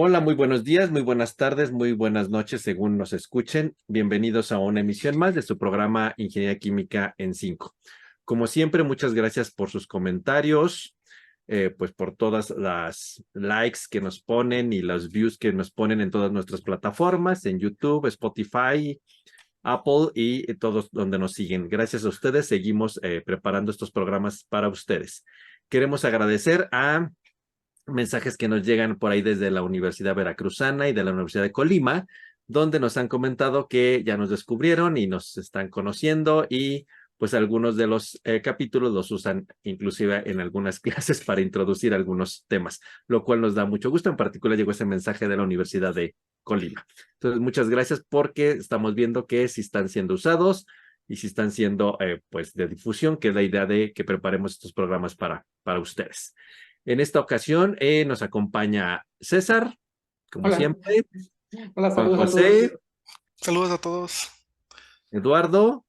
Hola, muy buenos días, muy buenas tardes, muy buenas noches, según nos escuchen. Bienvenidos a una emisión más de su programa Ingeniería Química en 5. Como siempre, muchas gracias por sus comentarios, pues por todas las likes que nos ponen y los views que nos ponen en todas nuestras plataformas, en YouTube, Spotify, Apple y todos donde nos siguen. Gracias a ustedes, seguimos preparando estos programas para ustedes. Queremos agradecer a mensajes que nos llegan por ahí desde la Universidad Veracruzana y de la Universidad de Colima, donde nos han comentado que ya nos descubrieron y nos están conociendo y pues algunos de los capítulos los usan inclusive en algunas clases para introducir algunos temas, lo cual nos da mucho gusto. En particular llegó ese mensaje de la Universidad de Colima. Entonces, muchas gracias porque estamos viendo que si están siendo usados y si están siendo pues de difusión, que es la idea de que preparemos estos programas para ustedes. En esta ocasión nos acompaña César, como Hola, siempre, hola, Juan saludos a todos. José, Saludos a todos. Eduardo.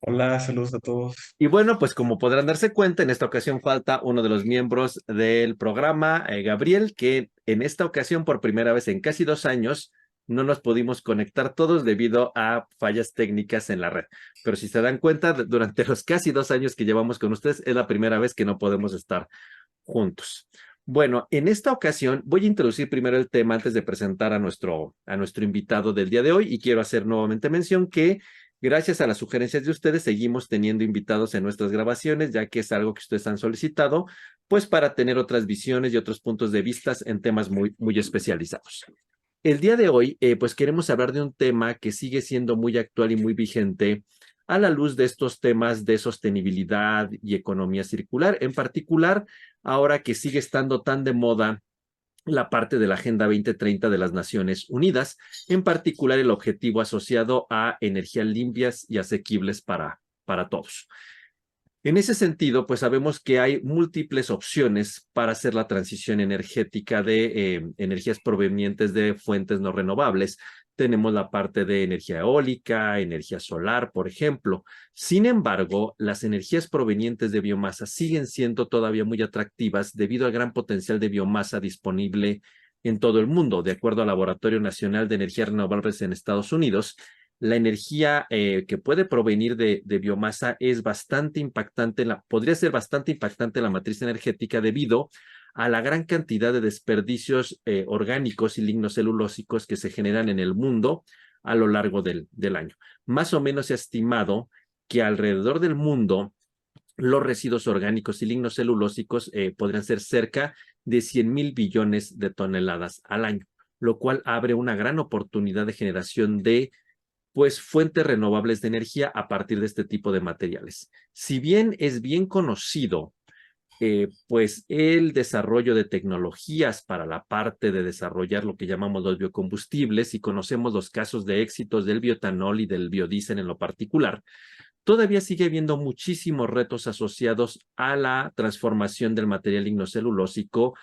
Hola, saludos a todos. Y bueno, pues como podrán darse cuenta, en esta ocasión falta uno de los miembros del programa, Gabriel, que en esta ocasión, por primera vez en casi 2 años, no nos pudimos conectar todos debido a fallas técnicas en la red. Pero si se dan cuenta, durante los casi 2 años que llevamos con ustedes, es la primera vez que no podemos estar juntos. Bueno, en esta ocasión voy a introducir primero el tema antes de presentar a nuestro invitado del día de hoy y quiero hacer nuevamente mención que gracias a las sugerencias de ustedes seguimos teniendo invitados en nuestras grabaciones, ya que es algo que ustedes han solicitado, pues para tener otras visiones y otros puntos de vista en temas muy, muy especializados. El día de hoy, pues queremos hablar de un tema que sigue siendo muy actual y muy vigente a la luz de estos temas de sostenibilidad y economía circular, en particular ahora que sigue estando tan de moda la parte de la Agenda 2030 de las Naciones Unidas, en particular el objetivo asociado a energías limpias y asequibles para todos. En ese sentido, pues sabemos que hay múltiples opciones para hacer la transición energética de energías provenientes de fuentes no renovables. Tenemos la parte de energía eólica, energía solar, por ejemplo. Sin embargo, las energías provenientes de biomasa siguen siendo todavía muy atractivas debido al gran potencial de biomasa disponible en todo el mundo. De acuerdo al Laboratorio Nacional de Energías Renovables en Estados Unidos, la energía que puede provenir de biomasa es bastante impactante, podría ser bastante impactante en la matriz energética debido a la gran cantidad de desperdicios orgánicos y lignocelulósicos que se generan en el mundo a lo largo del año. Más o menos se ha estimado que alrededor del mundo los residuos orgánicos y lignocelulósicos podrían ser cerca de 100,000 billones de toneladas al año, lo cual abre una gran oportunidad de generación de pues fuentes renovables de energía a partir de este tipo de materiales. Si bien es bien conocido, pues el desarrollo de tecnologías para la parte de desarrollar lo que llamamos los biocombustibles y conocemos los casos de éxitos del bioetanol y del biodiesel en lo particular, todavía sigue habiendo muchísimos retos asociados a la transformación del material lignocelulósico,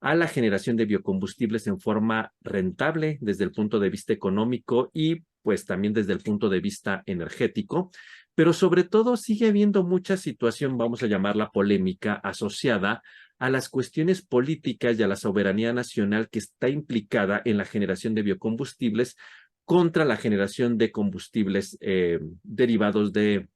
a la generación de biocombustibles en forma rentable desde el punto de vista económico y pues también desde el punto de vista energético, pero sobre todo sigue habiendo mucha situación, vamos a llamarla polémica, asociada a las cuestiones políticas y a la soberanía nacional que está implicada en la generación de biocombustibles contra la generación de combustibles derivados de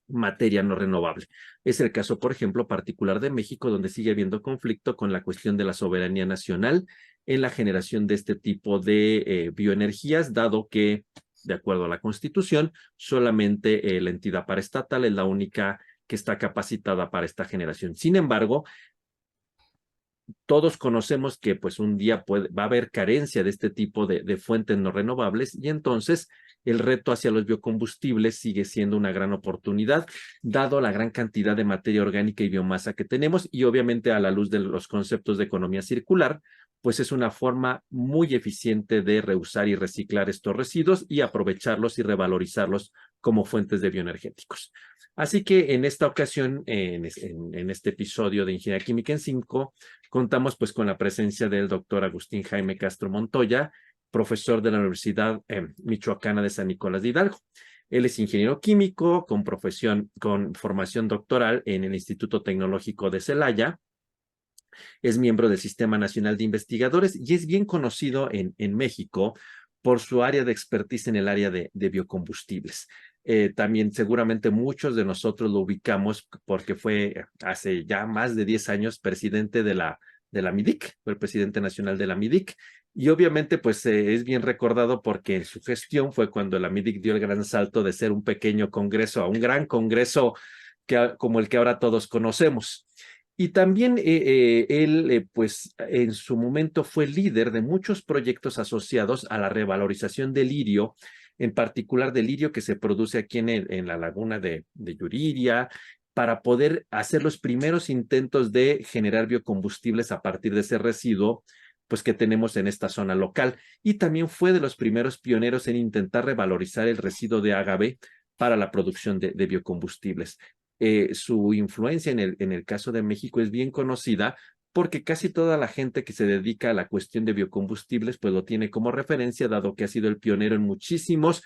materia no renovable. Es el caso, por ejemplo, particular de México, donde sigue habiendo conflicto con la cuestión de la soberanía nacional en la generación de este tipo de bioenergías, dado que, de acuerdo a la Constitución, solamente la entidad paraestatal es la única que está capacitada para esta generación. Sin embargo, todos conocemos que pues un día va a haber carencia de este tipo de fuentes no renovables y entonces el reto hacia los biocombustibles sigue siendo una gran oportunidad, dado la gran cantidad de materia orgánica y biomasa que tenemos y obviamente a la luz de los conceptos de economía circular, pues es una forma muy eficiente de reusar y reciclar estos residuos y aprovecharlos y revalorizarlos como fuentes de bioenergéticos. Así que en esta ocasión, en este episodio de Ingeniería Química en 5, contamos pues con la presencia del doctor Agustín Jaime Castro Montoya, profesor de la Universidad Michoacana de San Nicolás de Hidalgo. Él es ingeniero químico con formación doctoral en el Instituto Tecnológico de Celaya Es miembro del Sistema Nacional de Investigadores y es bien conocido en México por su área de expertise en el área de biocombustibles. También seguramente muchos de nosotros lo ubicamos porque fue hace ya más de 10 años presidente de la MIDIC, fue el presidente nacional de la MIDIC, y obviamente pues es bien recordado porque en su gestión fue cuando la MIDIC dio el gran salto de ser un pequeño congreso a un gran congreso como el que ahora todos conocemos. Y también él, pues en su momento fue líder de muchos proyectos asociados a la revalorización del lirio, en particular del lirio que se produce aquí en la laguna de Yuriria, para poder hacer los primeros intentos de generar biocombustibles a partir de ese residuo, pues que tenemos en esta zona local. Y también fue de los primeros pioneros en intentar revalorizar el residuo de agave para la producción de biocombustibles. Su influencia en el caso de México es bien conocida porque casi toda la gente que se dedica a la cuestión de biocombustibles pues lo tiene como referencia, dado que ha sido el pionero en muchísimos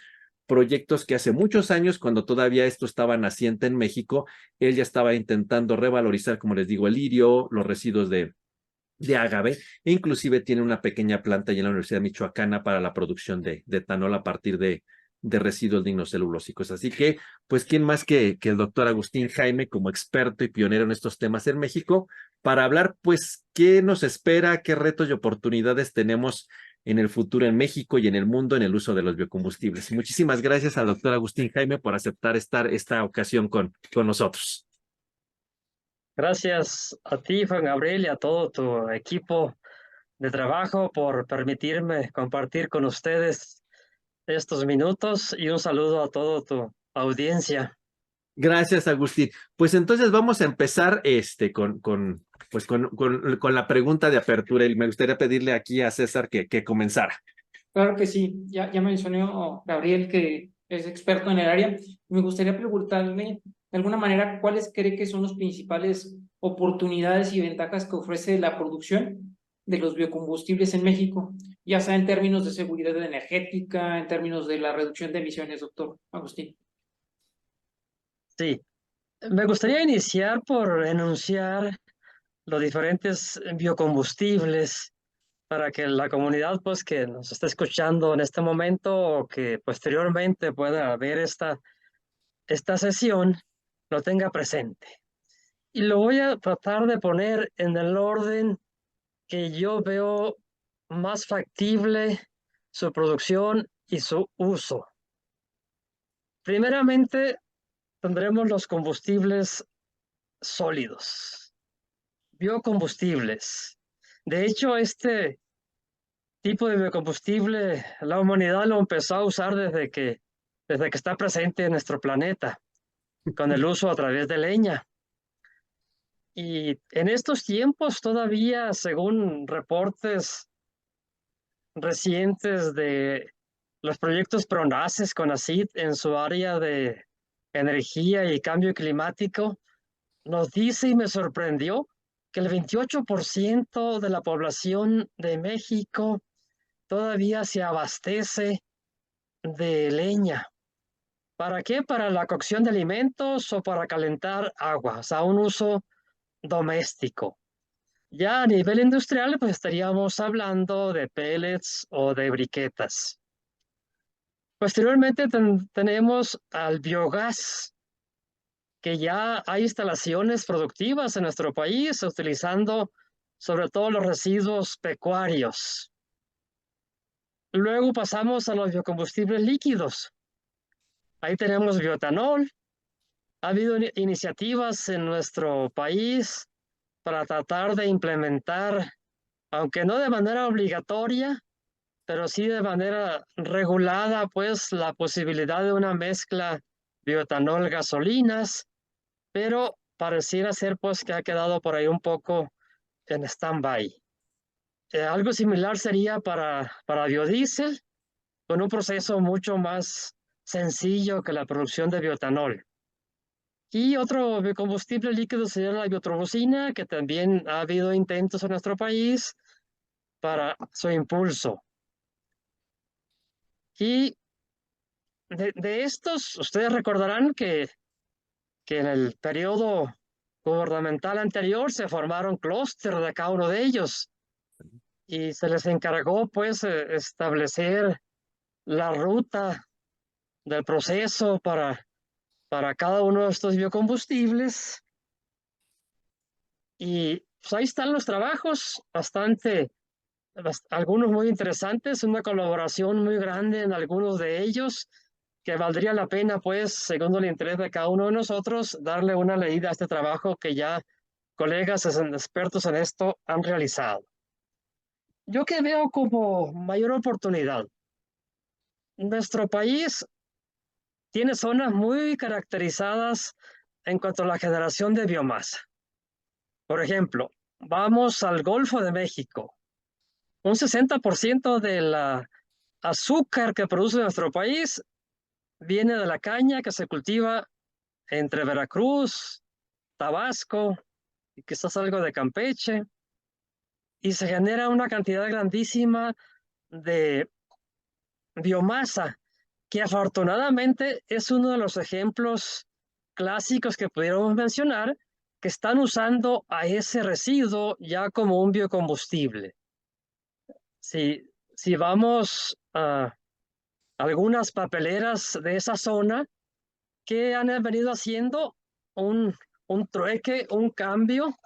proyectos que hace muchos años, cuando todavía esto estaba naciente en México, él ya estaba intentando revalorizar, como les digo, el lirio, los residuos de agave, e inclusive tiene una pequeña planta en la Universidad Michoacana para la producción de etanol a partir de residuos lignocelulósicos. Así que, pues, ¿quién más que el doctor Agustín Jaime como experto y pionero en estos temas en México para hablar, pues, qué nos espera, qué retos y oportunidades tenemos en el futuro en México y en el mundo en el uso de los biocombustibles? Muchísimas gracias al doctor Agustín Jaime por aceptar estar esta ocasión con nosotros. Gracias a ti, Juan Gabriel, y a todo tu equipo de trabajo por permitirme compartir con ustedes estos minutos y un saludo a toda tu audiencia. Gracias, Agustín. Pues entonces vamos a empezar con la pregunta de apertura y me gustaría pedirle aquí a César que comenzara. Claro que sí, ya mencionó Gabriel que es experto en el área. Me gustaría preguntarle, de alguna manera, ¿cuáles cree que son las principales oportunidades y ventajas que ofrece la producción de los biocombustibles en México? Ya sea en términos de seguridad energética, en términos de la reducción de emisiones, doctor Agustín. Sí, me gustaría iniciar por enunciar los diferentes biocombustibles para que la comunidad, pues, que nos está escuchando en este momento o que posteriormente pueda ver esta sesión, lo tenga presente. Y lo voy a tratar de poner en el orden que yo veo más factible su producción y su uso. Primeramente, tendremos los combustibles sólidos, biocombustibles. De hecho, este tipo de biocombustible, la humanidad lo empezó a usar desde que está presente en nuestro planeta, con el uso a través de leña. Y en estos tiempos todavía, según reportes recientes de los proyectos PRONACES, CONACYT, en su área de energía y cambio climático, nos dice y me sorprendió que el 28% de la población de México todavía se abastece de leña. ¿Para qué? Para la cocción de alimentos o para calentar agua, o sea, un uso doméstico. Ya a nivel industrial, pues estaríamos hablando de pellets o de briquetas. Posteriormente tenemos al biogás, que ya hay instalaciones productivas en nuestro país utilizando sobre todo los residuos pecuarios. Luego pasamos a los biocombustibles líquidos. Ahí tenemos bioetanol. Ha habido iniciativas en nuestro país para tratar de implementar, aunque no de manera obligatoria, pero sí de manera regulada, pues la posibilidad de una mezcla bioetanol-gasolinas, pero pareciera ser pues que ha quedado por ahí un poco en stand-by. Algo similar sería para biodiesel, con un proceso mucho más sencillo que la producción de bioetanol. Y otro biocombustible líquido sería la biotrombosina, que también ha habido intentos en nuestro país para su impulso. Y de estos, ustedes recordarán que en el periodo gubernamental anterior se formaron clústeres de cada uno de ellos y se les encargó pues establecer la ruta del proceso para cada uno de estos biocombustibles. Y pues, ahí están los trabajos, algunos muy interesantes, una colaboración muy grande en algunos de ellos, que valdría la pena, pues, según el interés de cada uno de nosotros, darle una leída a este trabajo que ya colegas expertos en esto han realizado. Yo que veo como mayor oportunidad, nuestro país tiene zonas muy caracterizadas en cuanto a la generación de biomasa. Por ejemplo, vamos al Golfo de México. Un 60% de la azúcar que produce nuestro país viene de la caña que se cultiva entre Veracruz, Tabasco y quizás algo de Campeche, y se genera una cantidad grandísima de biomasa, que afortunadamente es uno de los ejemplos clásicos que pudiéramos mencionar, que están usando a ese residuo ya como un biocombustible. Si vamos a algunas papeleras de esa zona, ¿qué han venido haciendo? Un, un trueque, un cambio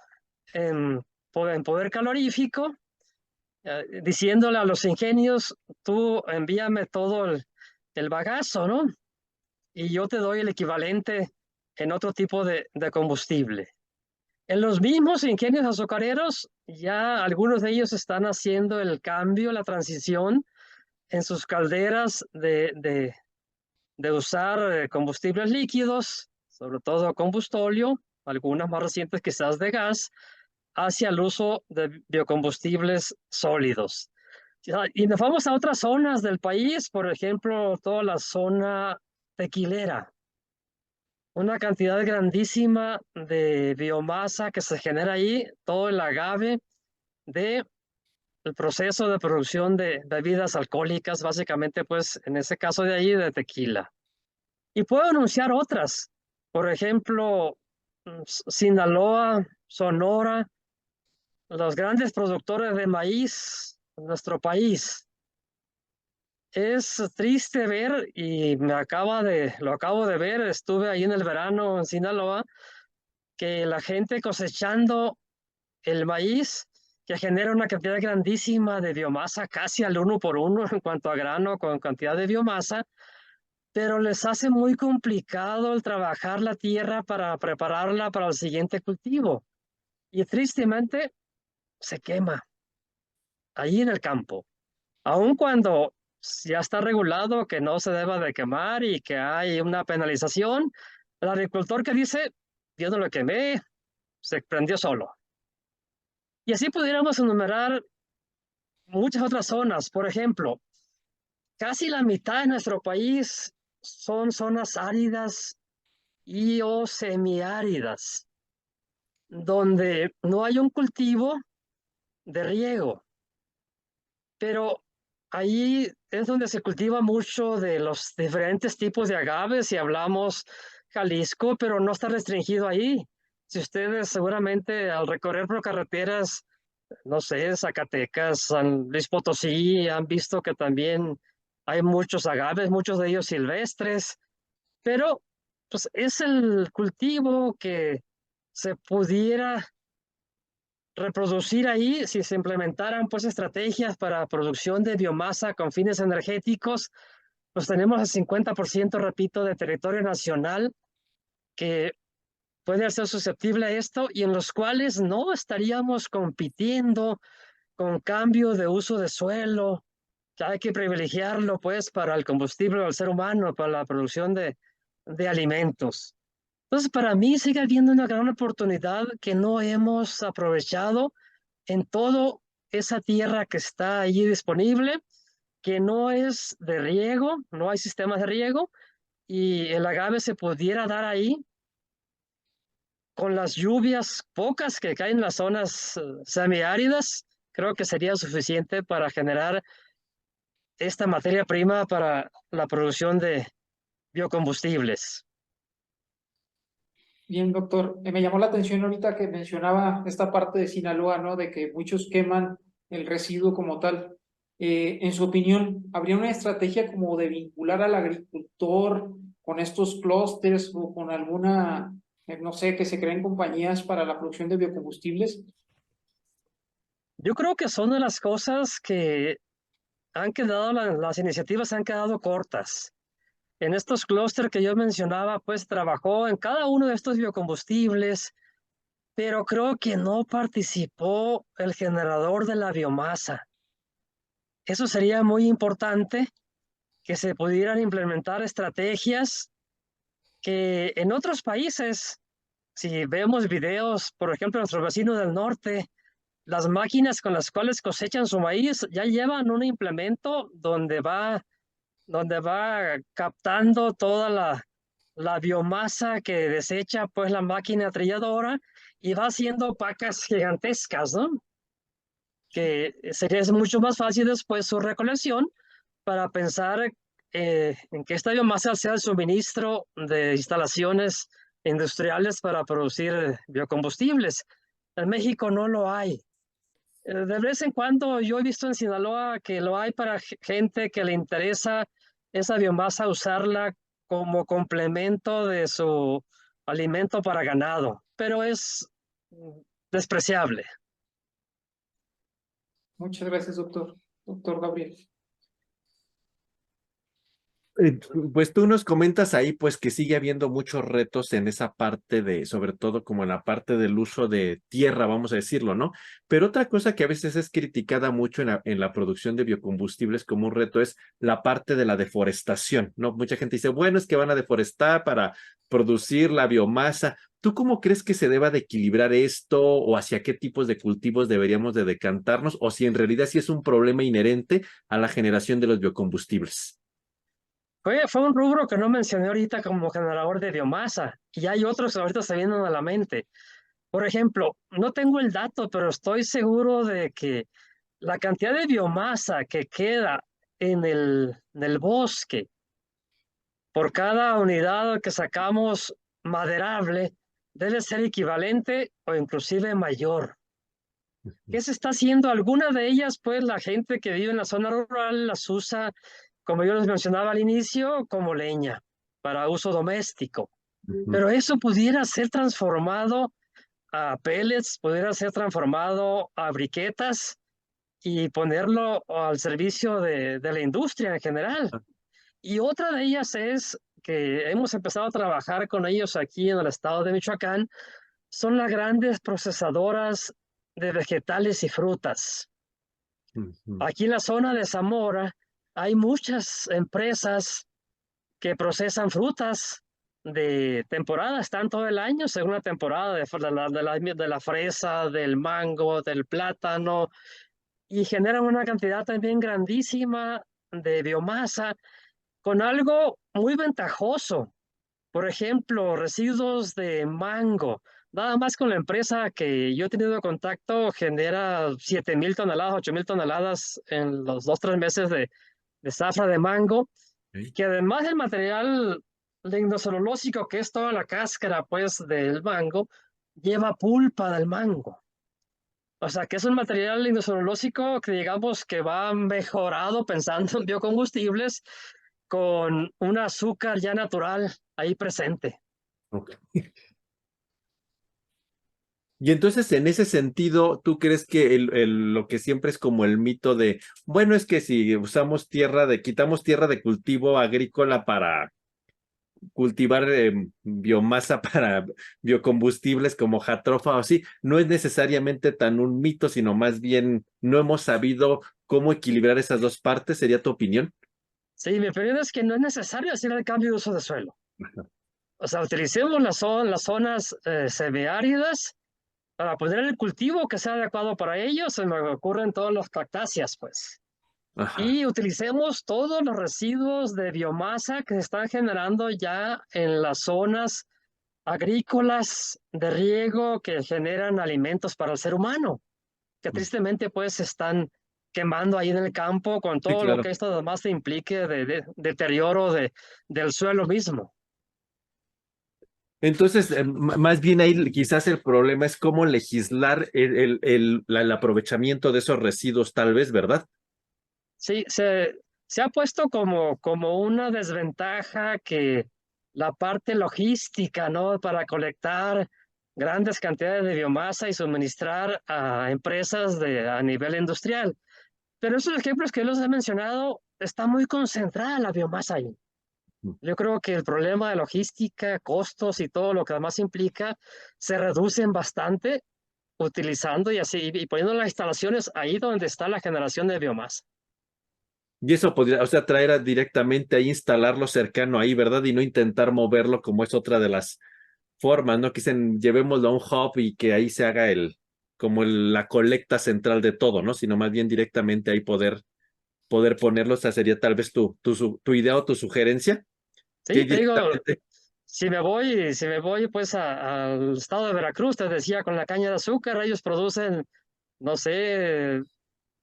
en poder calorífico, diciéndole a los ingenios, tú envíame todo el bagazo, ¿no? Y yo te doy el equivalente en otro tipo de combustible. En los mismos ingenios azucareros, ya algunos de ellos están haciendo el cambio, la transición en sus calderas de usar combustibles líquidos, sobre todo combustóleo, algunas más recientes quizás de gas, hacia el uso de biocombustibles sólidos. Y nos vamos a otras zonas del país, por ejemplo, toda la zona tequilera, una cantidad grandísima de biomasa que se genera ahí, todo el agave de el proceso de producción de bebidas alcohólicas, básicamente, pues, en ese caso de ahí, de tequila. Y puedo anunciar otras, por ejemplo, Sinaloa, Sonora, los grandes productores de maíz en nuestro país. Es triste ver, y lo acabo de ver, estuve ahí en el verano en Sinaloa, que la gente cosechando el maíz, que genera una cantidad grandísima de biomasa, casi al 1 por 1 en cuanto a grano con cantidad de biomasa, pero les hace muy complicado el trabajar la tierra para prepararla para el siguiente cultivo. Y tristemente se quema ahí en el campo. Aun cuando ya está regulado que no se deba de quemar y que hay una penalización, el agricultor que dice, yo no lo quemé, se prendió solo. Y así pudiéramos enumerar muchas otras zonas. Por ejemplo, casi la mitad de nuestro país son zonas áridas y o semiáridas, donde no hay un cultivo de riego, pero ahí es donde se cultiva mucho de los diferentes tipos de agaves, si hablamos Jalisco, pero no está restringido ahí. Si ustedes seguramente al recorrer por carreteras, no sé, Zacatecas, San Luis Potosí, han visto que también hay muchos agaves, muchos de ellos silvestres, pero pues es el cultivo que se pudiera reproducir ahí si se implementaran pues estrategias para producción de biomasa con fines energéticos. Pues tenemos el 50%, repito, de territorio nacional que puede ser susceptible a esto y en los cuales no estaríamos compitiendo con cambio de uso de suelo, que hay que privilegiarlo pues para el combustible del ser humano, para la producción de alimentos. Entonces, para mí sigue habiendo una gran oportunidad que no hemos aprovechado en toda esa tierra que está allí disponible, que no es de riego, no hay sistemas de riego, y el agave se pudiera dar ahí con las lluvias pocas que caen en las zonas semiáridas, creo que sería suficiente para generar esta materia prima para la producción de biocombustibles. Bien, doctor. Me llamó la atención ahorita que mencionaba esta parte de Sinaloa, ¿no? De que muchos queman el residuo como tal. En su opinión, ¿habría una estrategia como de vincular al agricultor con estos clústeres o con alguna, no sé, que se creen compañías para la producción de biocombustibles? Yo creo que son de las cosas que han quedado, las iniciativas han quedado cortas. En estos clústeres que yo mencionaba, pues trabajó en cada uno de estos biocombustibles, pero creo que no participó el generador de la biomasa. Eso sería muy importante, que se pudieran implementar estrategias que en otros países, si vemos videos, por ejemplo, nuestros vecinos del norte, las máquinas con las cuales cosechan su maíz ya llevan un implemento donde va captando toda la biomasa que desecha pues la máquina trilladora y va haciendo pacas gigantescas, ¿no? Que sería mucho más fácil después su recolección para pensar en que esta biomasa sea el suministro de instalaciones industriales para producir biocombustibles. En México no lo hay. De vez en cuando yo he visto en Sinaloa que lo hay para gente que le interesa esa biomasa usarla como complemento de su alimento para ganado, pero es despreciable. Muchas gracias, doctor. Doctor Gabriel. Pues tú nos comentas ahí, pues que sigue habiendo muchos retos en esa parte de, sobre todo como en la parte del uso de tierra, vamos a decirlo, ¿no? Pero otra cosa que a veces es criticada mucho en la producción de biocombustibles como un reto es la parte de la deforestación, ¿no? Mucha gente dice, bueno, es que van a deforestar para producir la biomasa. ¿Tú cómo crees que se deba de equilibrar esto o hacia qué tipos de cultivos deberíamos de decantarnos o si en realidad sí es un problema inherente a la generación de los biocombustibles? Fue un rubro que no mencioné ahorita como generador de biomasa y hay otros que ahorita se vienen a la mente. Por ejemplo, no tengo el dato, pero estoy seguro de que la cantidad de biomasa que queda en el bosque por cada unidad que sacamos maderable debe ser equivalente o inclusive mayor. ¿Qué se está haciendo? Algunas de ellas, pues la gente que vive en la zona rural las usa, como yo les mencionaba al inicio, como leña para uso doméstico. Ujú. Pero eso pudiera ser transformado a pellets, pudiera ser transformado a briquetas y ponerlo al servicio de la industria en general. Y otra de ellas es que hemos empezado a trabajar con ellos aquí en el estado de Michoacán, son las grandes procesadoras de vegetales y frutas. Ujú. Aquí en la zona de Zamora hay muchas empresas que procesan frutas de temporada, están todo el año, según la temporada de la fresa, del mango, del plátano, y generan una cantidad también grandísima de biomasa con algo muy ventajoso. Por ejemplo, residuos de mango. Nada más con la empresa que yo he tenido contacto genera 7,000 toneladas, 8,000 toneladas en los 2, 3 meses de zafra de mango, Ok. que además del material lignocelulósico, que es toda la cáscara pues del mango, lleva pulpa del mango. O sea, que es un material lignocelulósico que digamos que va mejorado pensando en biocombustibles con un azúcar ya natural ahí presente. Ok. Y entonces, en ese sentido, ¿tú crees que lo que siempre es como el mito de, bueno, es que si usamos quitamos tierra de cultivo agrícola para cultivar biomasa para biocombustibles como jatropha o así, no es necesariamente tan un mito, sino más bien no hemos sabido cómo equilibrar esas dos partes? ¿Sería tu opinión? Sí, mi opinión es que no es necesario hacer el cambio de uso de suelo. O sea, utilicemos las zonas semiáridas para poner el cultivo que sea adecuado para ellos. Se me ocurren todos los cactáceas, pues. Ajá. Y utilicemos todos los residuos de biomasa que se están generando ya en las zonas agrícolas de riego que generan alimentos para el ser humano, que tristemente pues se están quemando ahí en el campo con Sí, todo lo claro. que esto además implique de deterioro del suelo mismo. Entonces, más bien ahí quizás el problema es cómo legislar el aprovechamiento de esos residuos, tal vez, ¿verdad? Sí, se ha puesto como una desventaja que la parte logística, ¿no? Para colectar grandes cantidades de biomasa y suministrar a empresas a nivel industrial. Pero esos ejemplos que los he mencionado, está muy concentrada la biomasa ahí. Yo creo que el problema de logística, costos y todo lo que además implica, se reducen bastante utilizando y así, y poniendo las instalaciones ahí donde está la generación de biomasa. Y eso podría, o sea, directamente ahí, instalarlo cercano ahí, ¿verdad? Y no intentar moverlo como es otra de las formas, ¿no? Que dicen, llevémoslo a un hub y que ahí se haga la colecta central de todo, ¿no? Sino más bien directamente ahí poder ponerlo, o sea, sería tal vez tu idea o tu sugerencia, que Sí, te digo, directamente, si me voy pues al estado de Veracruz, te decía, con la caña de azúcar, ellos producen, no sé,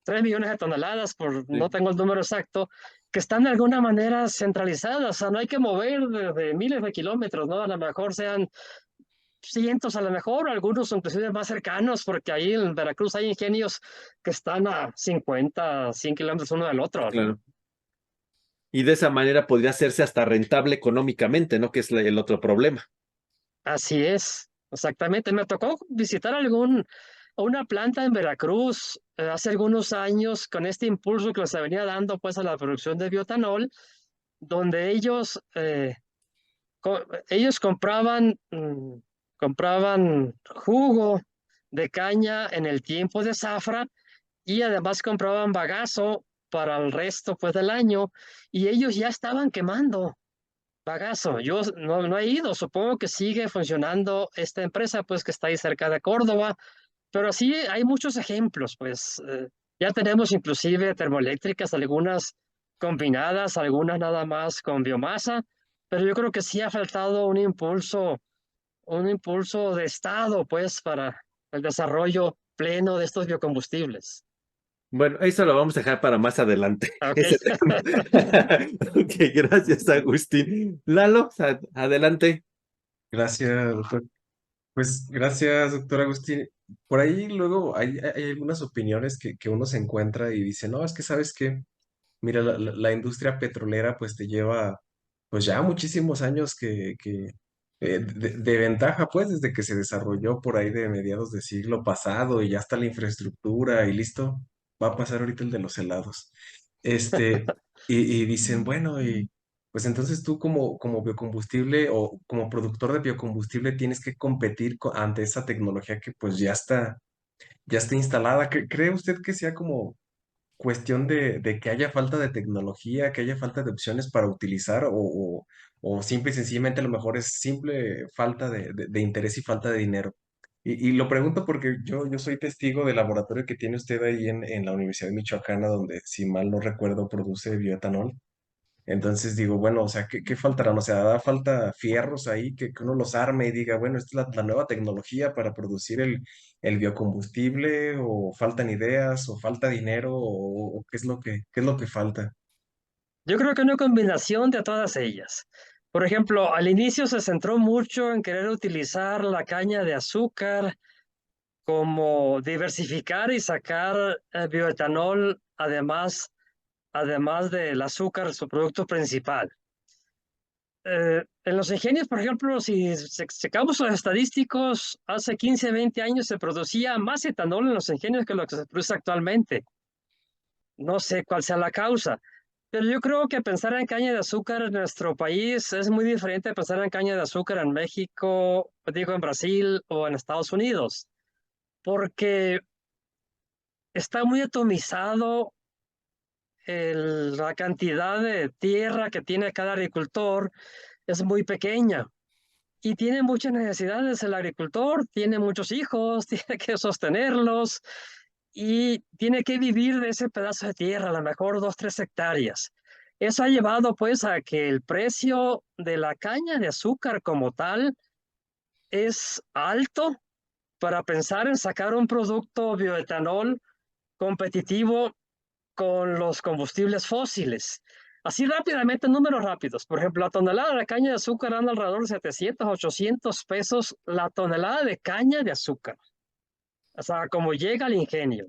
3 millones de toneladas, no sí, tengo el número exacto, que están de alguna manera centralizadas, o sea, no hay que mover de miles de kilómetros, ¿no? A lo mejor sean cientos, a lo mejor, algunos inclusive más cercanos, porque ahí en Veracruz hay ingenios que están a 50, 100 kilómetros uno del otro, ¿no? claro. Y de esa manera podría hacerse hasta rentable económicamente, ¿no? Que es el otro problema. Así es, exactamente. Me tocó visitar una planta en Veracruz hace algunos años con este impulso que se venía dando pues a la producción de bioetanol, donde ellos compraban jugo de caña en el tiempo de zafra y además compraban bagazo para el resto pues del año y ellos ya estaban quemando bagazo. Yo no he ido, supongo que sigue funcionando esta empresa pues que está ahí cerca de Córdoba, pero sí hay muchos ejemplos pues ya tenemos inclusive termoeléctricas, algunas combinadas, algunas nada más con biomasa, pero yo creo que sí ha faltado un impulso de Estado pues para el desarrollo pleno de estos biocombustibles. Bueno, eso lo vamos a dejar para más adelante, Ok. ese tema. Ok, gracias, Agustín. Lalo, adelante. Gracias, doctor. Pues gracias, doctor Agustín. Por ahí luego hay algunas opiniones que uno se encuentra y dice, no, es que sabes que, mira, la industria petrolera pues te lleva pues ya muchísimos años de ventaja, pues desde que se desarrolló por ahí de mediados de siglo pasado y ya está la infraestructura y listo, va a pasar ahorita el de los helados. Este, y dicen, bueno, y pues entonces tú como biocombustible o como productor de biocombustible tienes que competir ante esa tecnología que pues ya está instalada. ¿Cree usted que sea como cuestión de que haya falta de tecnología, que haya falta de opciones para utilizar o simple y sencillamente a lo mejor es simple falta de interés y falta de dinero? Y lo pregunto porque yo soy testigo del laboratorio que tiene usted ahí en la Universidad de Michoacana, donde, si mal no recuerdo, produce bioetanol. Entonces digo, bueno, o sea, ¿qué faltarán? O sea, ¿da falta fierros ahí que uno los arme y diga, bueno, esta es la nueva tecnología para producir el biocombustible? ¿O faltan ideas? ¿O falta dinero? ¿O qué es lo que falta? Yo creo que una combinación de todas ellas. Por ejemplo, al inicio se centró mucho en querer utilizar la caña de azúcar como diversificar y sacar bioetanol, además del azúcar, su producto principal. En los ingenios, por ejemplo, si checamos los estadísticos, hace 15, 20 años se producía más etanol en los ingenios que lo que se produce actualmente. No sé cuál sea la causa, pero yo creo que pensar en caña de azúcar en nuestro país es muy diferente a pensar en caña de azúcar en México, digo en Brasil o en Estados Unidos, porque está muy atomizado la cantidad de tierra que tiene cada agricultor, es muy pequeña. Y tiene muchas necesidades el agricultor, tiene muchos hijos, tiene que sostenerlos y tiene que vivir de ese pedazo de tierra, a lo mejor 2, 3 hectáreas. Eso ha llevado pues a que el precio de la caña de azúcar como tal es alto para pensar en sacar un producto bioetanol competitivo con los combustibles fósiles. Así rápidamente, números rápidos. Por ejemplo, la tonelada de caña de azúcar anda alrededor de 700, 800 pesos la tonelada de caña de azúcar. O sea, como llega al ingenio.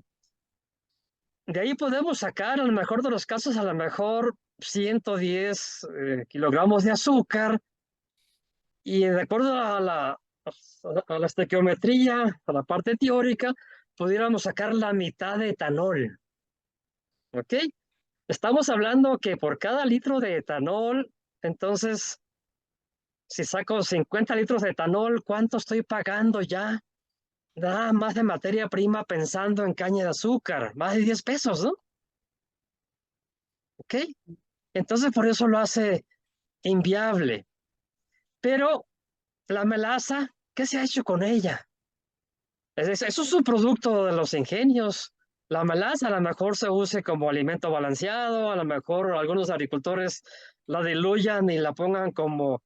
De ahí podemos sacar, en el mejor de los casos, a lo mejor 110 kilogramos de azúcar. Y de acuerdo a la estequiometría, a la parte teórica, pudiéramos sacar la mitad de etanol. ¿Ok? Estamos hablando que por cada litro de etanol, entonces, si saco 50 litros de etanol, ¿cuánto estoy pagando ya? Nada más de materia prima pensando en caña de azúcar, más de 10 pesos, ¿no? ¿Ok? Entonces, por eso lo hace inviable. Pero la melaza, ¿qué se ha hecho con ella? Eso es un producto de los ingenios. La melaza a lo mejor se use como alimento balanceado, a lo mejor algunos agricultores la diluyan y la pongan como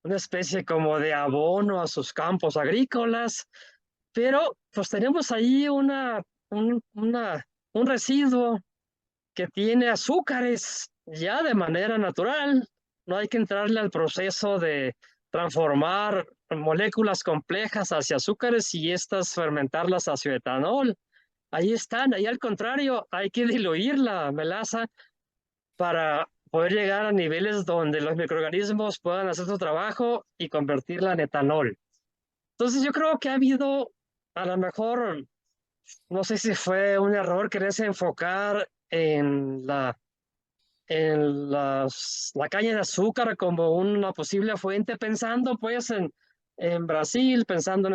una especie como de abono a sus campos agrícolas, pero pues tenemos ahí un residuo que tiene azúcares ya de manera natural. No hay que entrarle al proceso de transformar moléculas complejas hacia azúcares y estas fermentarlas hacia etanol. Ahí están, ahí al contrario, hay que diluir la melaza para poder llegar a niveles donde los microorganismos puedan hacer su trabajo y convertirla en etanol. Entonces yo creo que ha habido, a lo mejor, no sé si fue un error quererse enfocar la caña de azúcar como una posible fuente, pensando pues en Brasil, pensando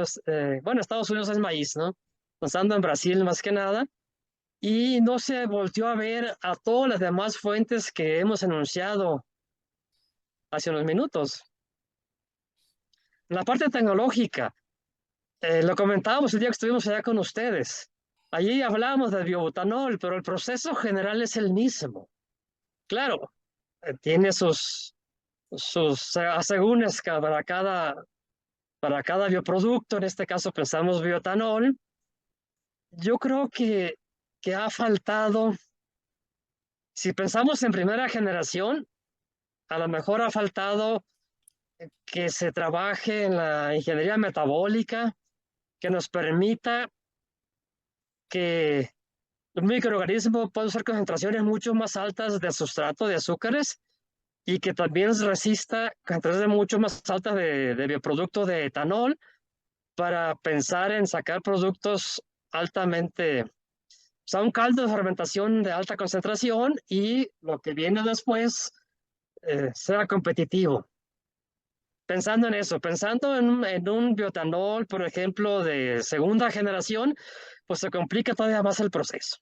bueno, Estados Unidos es maíz, ¿no? Pensando en Brasil más que nada, y no se volteó a ver a todas las demás fuentes que hemos enunciado hace unos minutos. La parte tecnológica, lo comentábamos el día que estuvimos allá con ustedes. Allí hablábamos del biobutanol, pero el proceso general es el mismo. Claro, tiene sus asegúnes para cada bioproducto, en este caso pensamos bioetanol. Yo creo que ha faltado, si pensamos en primera generación, a lo mejor ha faltado que se trabaje en la ingeniería metabólica que nos permita que un microorganismo pueda usar concentraciones mucho más altas de sustrato de azúcares y que también resista concentraciones mucho más altas de bioproducto de etanol para pensar en sacar productos altamente, o sea, un caldo de fermentación de alta concentración y lo que viene después sea competitivo. Pensando en eso, pensando en un bioetanol, por ejemplo, de segunda generación, pues se complica todavía más el proceso.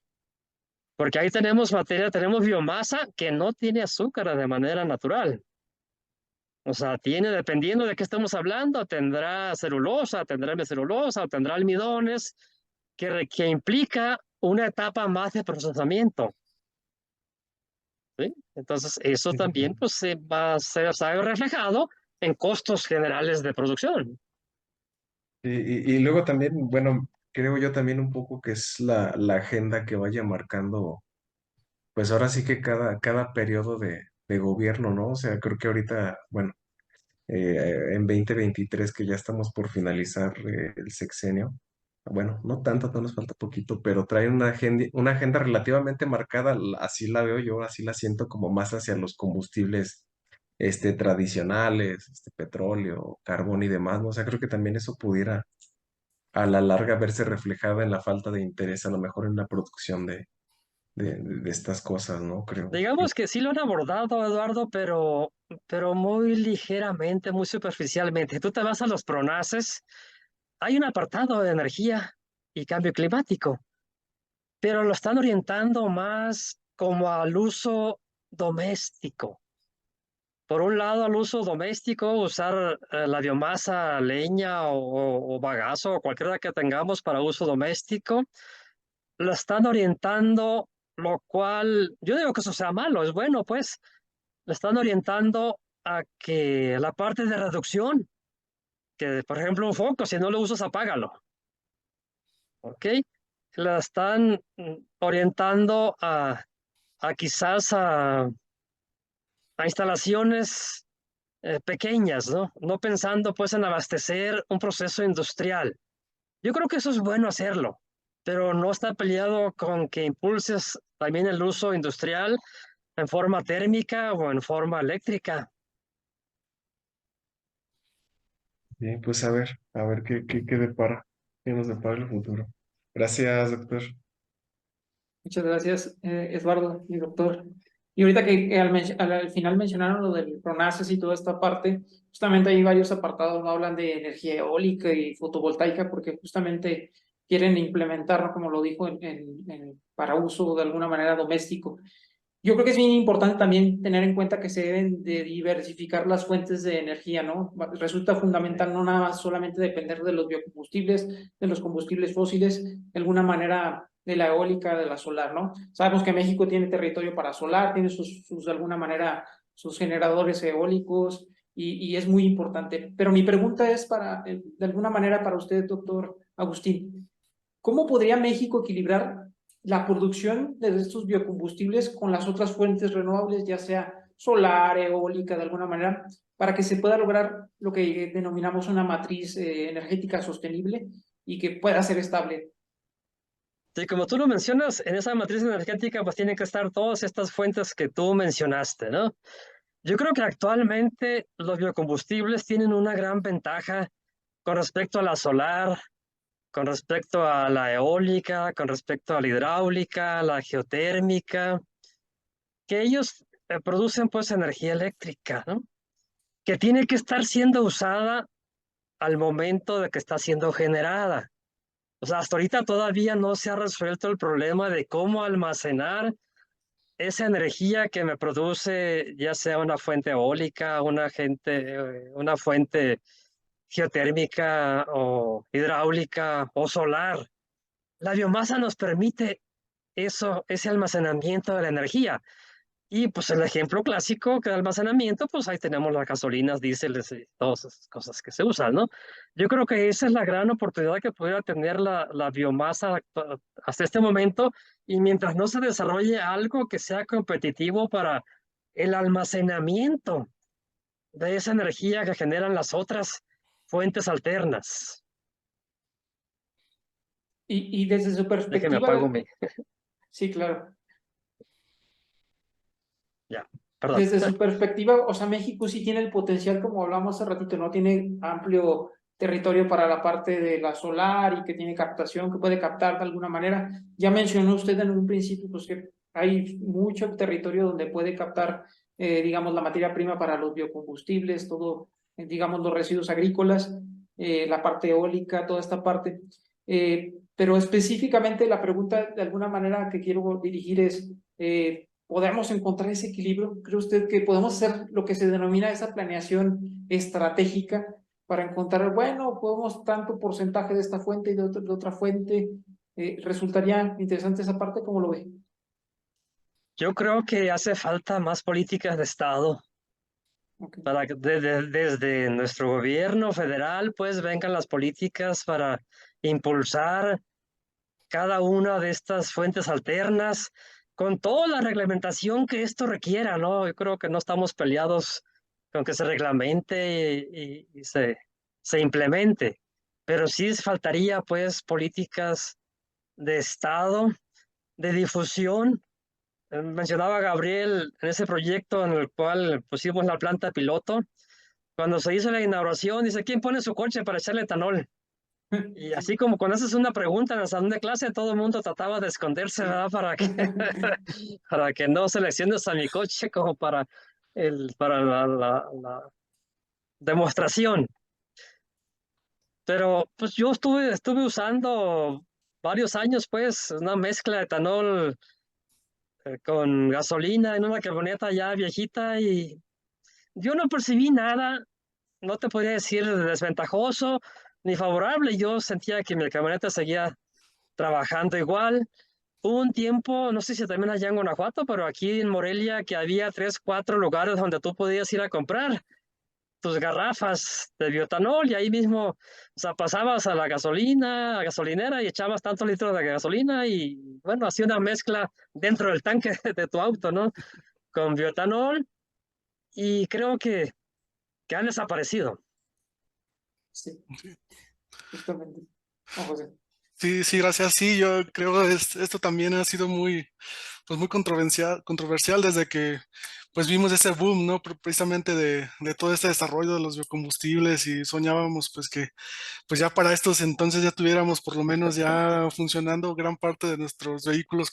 Porque ahí tenemos materia, tenemos biomasa que no tiene azúcar de manera natural. O sea, tiene, dependiendo de qué estemos hablando, tendrá celulosa, tendrá hemicelulosa o tendrá almidones, que implica una etapa más de procesamiento. ¿Sí? Entonces, eso Sí, sí, también pues, se va a ser reflejado en costos generales de producción. y luego también, bueno, creo yo también un poco que es la agenda que vaya marcando, pues ahora sí que cada periodo de gobierno, ¿no? O sea, creo que ahorita, bueno, en 2023 que ya estamos por finalizar el sexenio, bueno, no tanto, no nos falta poquito, pero trae una agenda relativamente marcada, así la veo yo, así la siento como más hacia los combustibles tradicionales, petróleo, carbón y demás, ¿no? O sea, creo que también eso pudiera a la larga verse reflejada en la falta de interés, a lo mejor en la producción de estas cosas, ¿no? Creo. Digamos que sí lo han abordado, Eduardo, pero muy ligeramente, muy superficialmente. Tú te vas a los PRONACES, hay un apartado de energía y cambio climático, pero lo están orientando más como al uso doméstico. Por un lado, al uso doméstico, usar la biomasa, leña o bagazo o cualquiera que tengamos para uso doméstico, lo están orientando, lo cual yo digo que eso sea malo, es bueno, pues, le están orientando a que la parte de reducción, que por ejemplo un foco, si no lo usas, apágalo, ¿ok? La están orientando a quizás a instalaciones pequeñas, ¿no? No pensando pues en abastecer un proceso industrial. Yo creo que eso es bueno hacerlo, pero no está peleado con que impulses también el uso industrial en forma térmica o en forma eléctrica. Bien, pues a ver qué depara, qué nos depara el futuro. Gracias, doctor. Muchas gracias, Eduardo y doctor. Y ahorita que al final mencionaron lo del PRONACES y toda esta parte, justamente hay varios apartados, ¿no? Hablan de energía eólica y fotovoltaica, porque justamente quieren implementarlo, como lo dijo, para uso de alguna manera doméstico. Yo creo que es bien importante también tener en cuenta que se deben de diversificar las fuentes de energía, ¿no? Resulta fundamental no nada más solamente depender de los biocombustibles, de los combustibles fósiles, de alguna manera de la eólica, de la solar, ¿no? Sabemos que México tiene territorio para solar, tiene de alguna manera, sus generadores eólicos y es muy importante. Pero mi pregunta es de alguna manera para usted, doctor Agustín, ¿cómo podría México equilibrar la producción de estos biocombustibles con las otras fuentes renovables, ya sea solar, eólica, de alguna manera, para que se pueda lograr lo que denominamos una matriz energética sostenible y que pueda ser estable? Sí, como tú lo mencionas, en esa matriz energética pues tienen que estar todas estas fuentes que tú mencionaste, ¿no? Yo creo que actualmente los biocombustibles tienen una gran ventaja con respecto a la solar, con respecto a la eólica, con respecto a la hidráulica, la geotérmica, que ellos producen pues energía eléctrica, ¿no? Que tiene que estar siendo usada al momento de que está siendo generada. O sea, hasta ahorita todavía no se ha resuelto el problema de cómo almacenar esa energía que me produce, ya sea una fuente eólica, una fuente geotérmica o hidráulica o solar. La biomasa nos permite eso, ese almacenamiento de la energía. Y pues el ejemplo clásico que de almacenamiento, pues ahí tenemos las gasolinas, diéseles y todas esas cosas que se usan, ¿no? Yo creo que esa es la gran oportunidad que pudiera tener la biomasa hasta este momento, y mientras no se desarrolle algo que sea competitivo para el almacenamiento de esa energía que generan las otras fuentes alternas. Y desde su Déjeme apago perspectiva, mi... sí, claro. Ya, perdón. Desde su perspectiva, o sea, México sí tiene el potencial, como hablamos hace ratito, ¿no? Tiene amplio territorio para la parte de la solar y que tiene captación, que puede captar de alguna manera. Ya mencionó usted en un principio, pues que hay mucho territorio donde puede captar, digamos, la materia prima para los biocombustibles, todo, digamos, los residuos agrícolas, la parte eólica, toda esta parte. Pero específicamente la pregunta, de alguna manera, que quiero dirigir es... ¿podemos encontrar ese equilibrio? ¿Cree usted que podemos hacer lo que se denomina esa planeación estratégica para encontrar, bueno, podemos tanto porcentaje de esta fuente y de otra fuente? ¿Resultaría interesante esa parte? ¿Cómo lo ve? Yo creo que hace falta más políticas de Estado Okay. para que desde nuestro gobierno federal pues vengan las políticas para impulsar cada una de estas fuentes alternas con toda la reglamentación que esto requiera, ¿no? Yo creo que no estamos peleados con que se reglamente y se implemente, pero sí faltaría pues políticas de Estado, de difusión. Mencionaba Gabriel en ese proyecto en el cual pusimos la planta piloto. Cuando se hizo la inauguración, dice, ¿quién pone su coche para echarle etanol? Y así como cuando haces una pregunta en el salón de clase, todo el mundo trataba de esconderse, ¿verdad? Para que no selecciones a mi coche como para la demostración. Pero pues yo estuve usando varios años, pues, una mezcla de etanol con gasolina en una camioneta ya viejita, y yo no percibí nada, no te podría decir desventajoso ni favorable. Yo sentía que mi camioneta seguía trabajando igual. Hubo un tiempo, no sé si también allá en Guanajuato, pero aquí en Morelia, que había 3, 4 lugares donde tú podías ir a comprar tus garrafas de bioetanol, y ahí mismo, o sea, pasabas a la gasolinera y echabas tantos litros de gasolina y, bueno, hacía una mezcla dentro del tanque de tu auto, ¿no? Con bioetanol, y creo que han desaparecido. Sí, justamente. No, José. Sí, sí, gracias. Sí, yo creo esto también ha sido pues muy controversial desde que pues vimos ese boom, ¿no? Precisamente de todo este desarrollo de los biocombustibles y soñábamos pues que pues ya para estos entonces ya tuviéramos por lo menos ya funcionando gran parte de nuestros vehículos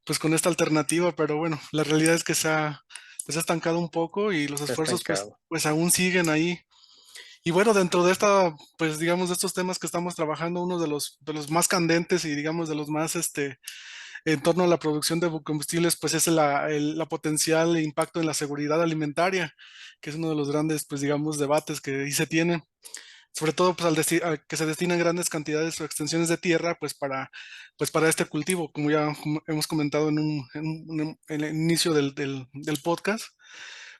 pues con esta alternativa, pero bueno, la realidad es que pues, se ha estancado un poco y los Se ha esfuerzos estancado. pues aún siguen ahí. Y bueno, dentro de pues digamos, de estos temas que estamos trabajando, uno de los más candentes y digamos de los más, en torno a la producción de combustibles, pues es la potencial impacto en la seguridad alimentaria, que es uno de los grandes, pues digamos, debates que ahí se tiene, sobre todo pues al que se destinan grandes cantidades o extensiones de tierra, pues para este cultivo, como ya hemos comentado en el inicio del podcast.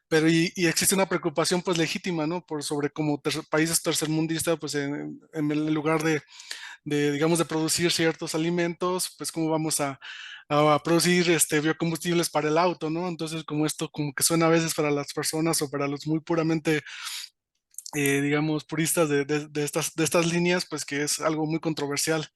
Pero y existe una preocupación pues legítima, ¿no? Sobre como países tercermundistas, pues en el lugar digamos, de producir ciertos alimentos, pues cómo vamos a producir biocombustibles para el auto, ¿no? Entonces, como esto como que suena a veces para las personas o para los muy puramente, digamos, puristas de estas líneas, pues que es algo muy controversial.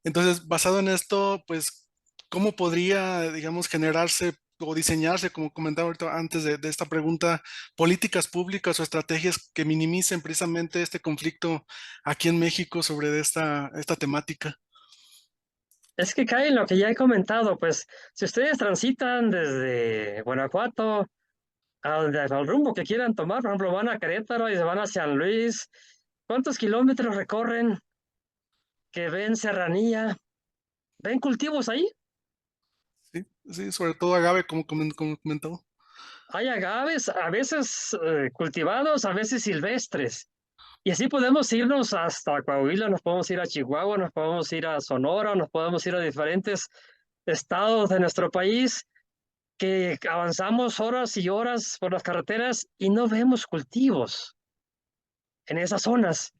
Entonces, basado en esto, pues, ¿cómo podría, digamos, generarse o diseñarse, como comentaba ahorita antes de esta pregunta, políticas públicas o estrategias que minimicen precisamente este conflicto aquí en México sobre esta temática? Es que cae en lo que ya he comentado, pues si ustedes transitan desde Guanajuato al rumbo que quieran tomar, por ejemplo, van a Querétaro y se van a San Luis, ¿cuántos kilómetros recorren que ven serranía? ¿Ven cultivos ahí? Sí, sí, sobre todo agave, como comentaba. Hay agaves, a veces cultivados, a veces silvestres. Y así podemos irnos hasta Coahuila, nos podemos ir a Chihuahua, nos podemos ir a Sonora, nos podemos ir a diferentes estados de nuestro país que avanzamos horas y horas por las carreteras y no vemos cultivos en esas zonas.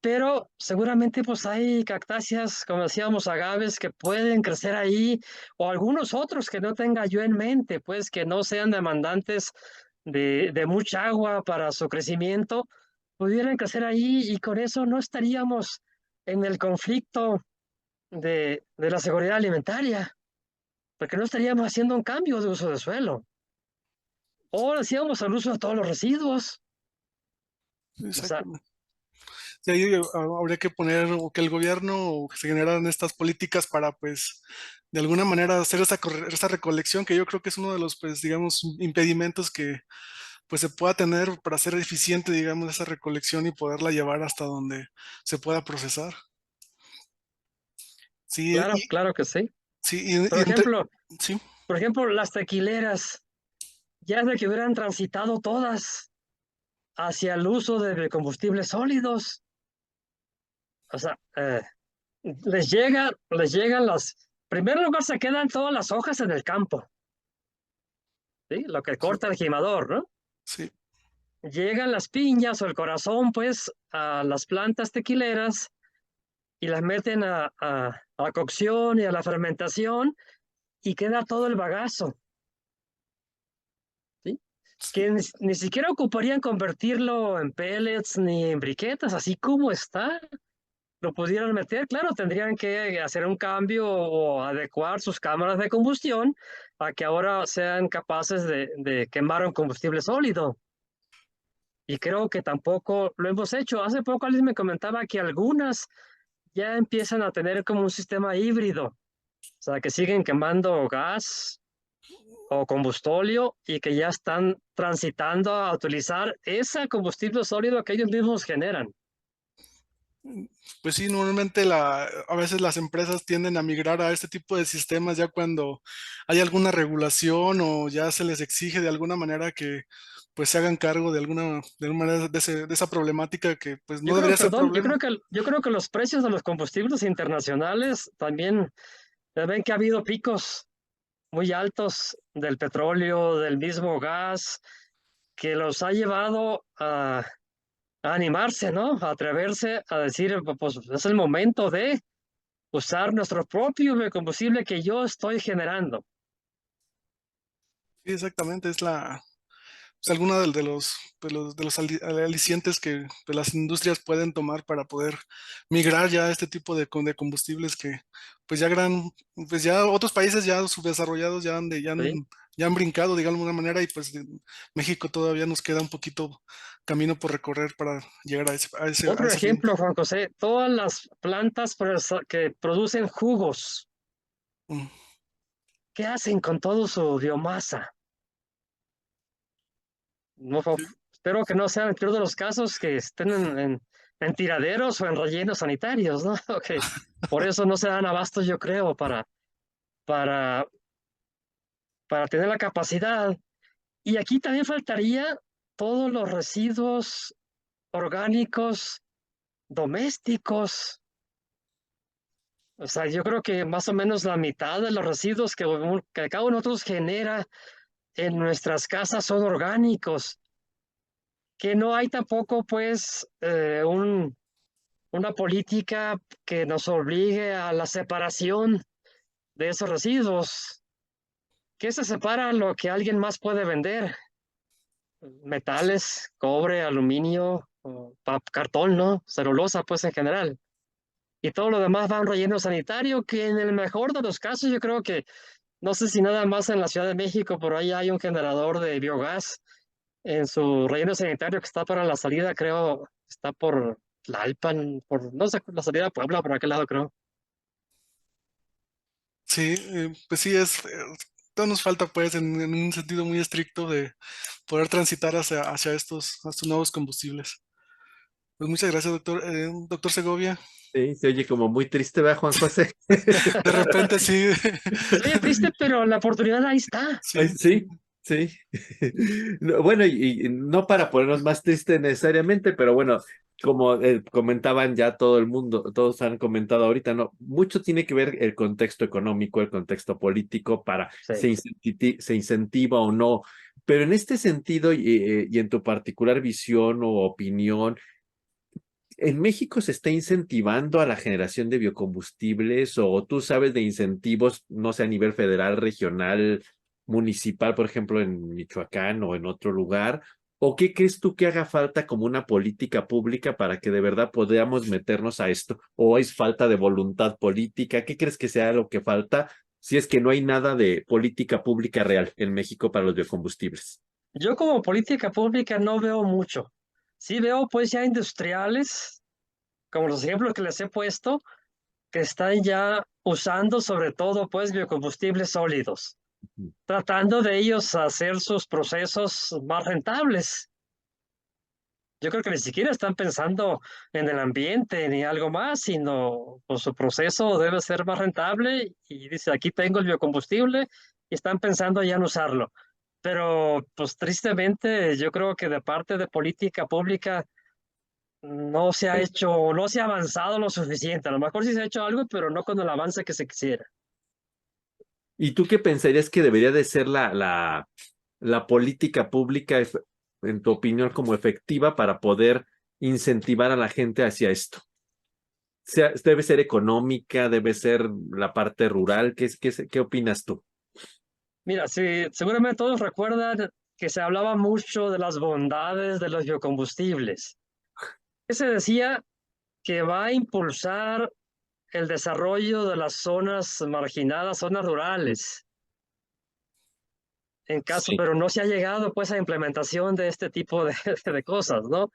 Pero seguramente pues hay cactáceas, como decíamos, agaves que pueden crecer ahí, o algunos otros que no tenga yo en mente, pues que no sean demandantes de mucha agua para su crecimiento, pudieran crecer ahí y con eso no estaríamos en el conflicto de la seguridad alimentaria, porque no estaríamos haciendo un cambio de uso de suelo. O hacíamos el uso de todos los residuos. O sea, Exactamente. Sí, ahí habría que poner o que el gobierno o que se generaran estas políticas para, pues, de alguna manera hacer esta recolección, que yo creo que es uno de los, pues, digamos, impedimentos que, pues, se pueda tener para hacer eficiente, digamos, esa recolección y poderla llevar hasta donde se pueda procesar. Sí, claro, claro que sí. sí, sí, Por ejemplo, las tequileras, ya de que hubieran transitado todas hacia el uso de combustibles sólidos. O sea, les llegan las. En primer lugar, se quedan todas las hojas en el campo, ¿sí? Lo que sí, corta el gimador, ¿no? sí, Llegan las piñas o el corazón, pues, a las plantas tequileras y las meten a cocción y a la fermentación y queda todo el bagazo, ¿sí? sí, Que ni siquiera ocuparían convertirlo en pellets ni en briquetas, así como está. Lo pudieran meter, claro, tendrían que hacer un cambio o adecuar sus cámaras de combustión a que ahora sean capaces de quemar un combustible sólido. Y creo que tampoco lo hemos hecho. Hace poco alguien me comentaba que algunas ya empiezan a tener como un sistema híbrido, o sea, que siguen quemando gas o combustóleo y que ya están transitando a utilizar ese combustible sólido que ellos mismos generan. pues sí, normalmente a veces las empresas tienden a migrar a este tipo de sistemas ya cuando hay alguna regulación o ya se les exige de alguna manera que pues se hagan cargo de alguna manera de esa problemática que pues no Yo creo, debería ser perdón, problema. yo creo que los precios de los combustibles internacionales también, ya ven que ha habido picos muy altos del petróleo, del mismo gas, que los ha llevado a animarse, ¿no? A atreverse a decir, pues es el momento de usar nuestro propio combustible que yo estoy generando. Sí, exactamente, pues, alguna de los alicientes que pues, las industrias pueden tomar para poder migrar ya a este tipo de combustibles que pues pues ya otros países ya subdesarrollados ¿sí? ya han brincado de alguna manera y pues en México todavía nos queda un poquito camino por recorrer para llegar a Otro ese fin. ejemplo, Juan José, todas las plantas que producen jugos, Mm. ¿qué hacen con toda su biomasa? No, Sí. espero que no sea el peor de los casos que estén en tiraderos o en rellenos sanitarios, ¿no? Que por eso no se dan abasto, yo creo, para, para tener la capacidad. Y aquí también faltaría todos los residuos orgánicos domésticos. O sea, yo creo que más o menos la mitad de los residuos que cada uno de nosotros genera en nuestras casas son orgánicos, que no hay tampoco pues una política que nos obligue a la separación de esos residuos. ¿Qué se separa lo que alguien más puede vender? Metales, cobre, aluminio, o cartón, ¿no? Celulosa, pues en general. Y todo lo demás va a un relleno sanitario que en el mejor de los casos yo creo que, no sé si nada más en la Ciudad de México, por ahí hay un generador de biogás en su relleno sanitario que está para la salida, creo, está por Tlalpan, no sé, la salida de Puebla, por aquel lado creo. Sí, pues sí, todo nos falta pues en un sentido muy estricto de poder transitar hacia estos nuevos combustibles. Pues muchas gracias, doctor. Doctor Segovia, Sí, se oye como muy triste, ¿verdad, Juan José? de repente sí, Sí, triste, pero la oportunidad ahí está. Ay, sí, sí, sí. No, bueno, y no para ponernos más tristes necesariamente, pero bueno, como comentaban ya todo el mundo, todos han comentado ahorita, no, mucho tiene que ver el contexto económico, el contexto político para Sí. se incentiva o no. Pero en este sentido y en tu particular visión o opinión, ¿en México se está incentivando a la generación de biocombustibles o tú sabes de incentivos, no sé, a nivel federal, regional, municipal, por ejemplo, en Michoacán o en otro lugar? ¿O qué crees tú que haga falta como una política pública para que de verdad podamos meternos a esto? ¿O es falta de voluntad política? ¿Qué crees que sea lo que falta si es que no hay nada de política pública real en México para los biocombustibles? Yo como política pública no veo mucho. Sí veo pues ya industriales, como los ejemplos que les he puesto, que están ya usando sobre todo pues biocombustibles sólidos, tratando de ellos hacer sus procesos más rentables. Yo creo que ni siquiera están pensando en el ambiente ni algo más, sino pues su proceso debe ser más rentable y dice, aquí tengo el biocombustible y están pensando ya en usarlo. Pero pues tristemente yo creo que de parte de política pública no se ha hecho, no se ha avanzado lo suficiente. A lo mejor sí se ha hecho algo, pero no con el avance que se quisiera. ¿Y tú qué pensarías que debería de ser la política pública, en tu opinión, como efectiva para poder incentivar a la gente hacia esto? ¿Debe ser económica? ¿Debe ser la parte rural? ¿Qué opinas tú? Mira, sí, seguramente todos recuerdan que se hablaba mucho de las bondades de los biocombustibles. Que se decía que va a impulsar el desarrollo de las zonas marginadas, zonas rurales, en caso, Sí. pero no se ha llegado pues a implementación de este tipo de, de cosas, ¿no?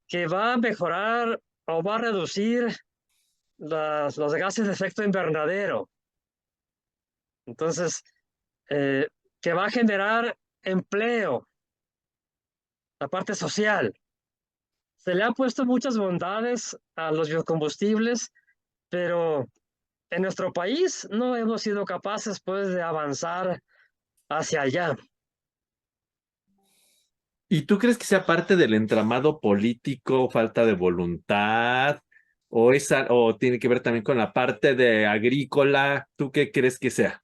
Que va a mejorar o va a reducir los gases de efecto invernadero. Entonces, eh, que va a generar empleo, la parte social. Se le han puesto muchas bondades a los biocombustibles, pero en nuestro país no hemos sido capaces pues de avanzar hacia allá. ¿Y tú crees que sea parte del entramado político, falta de voluntad, o tiene que ver también con la parte de agrícola? ¿Tú qué crees que sea?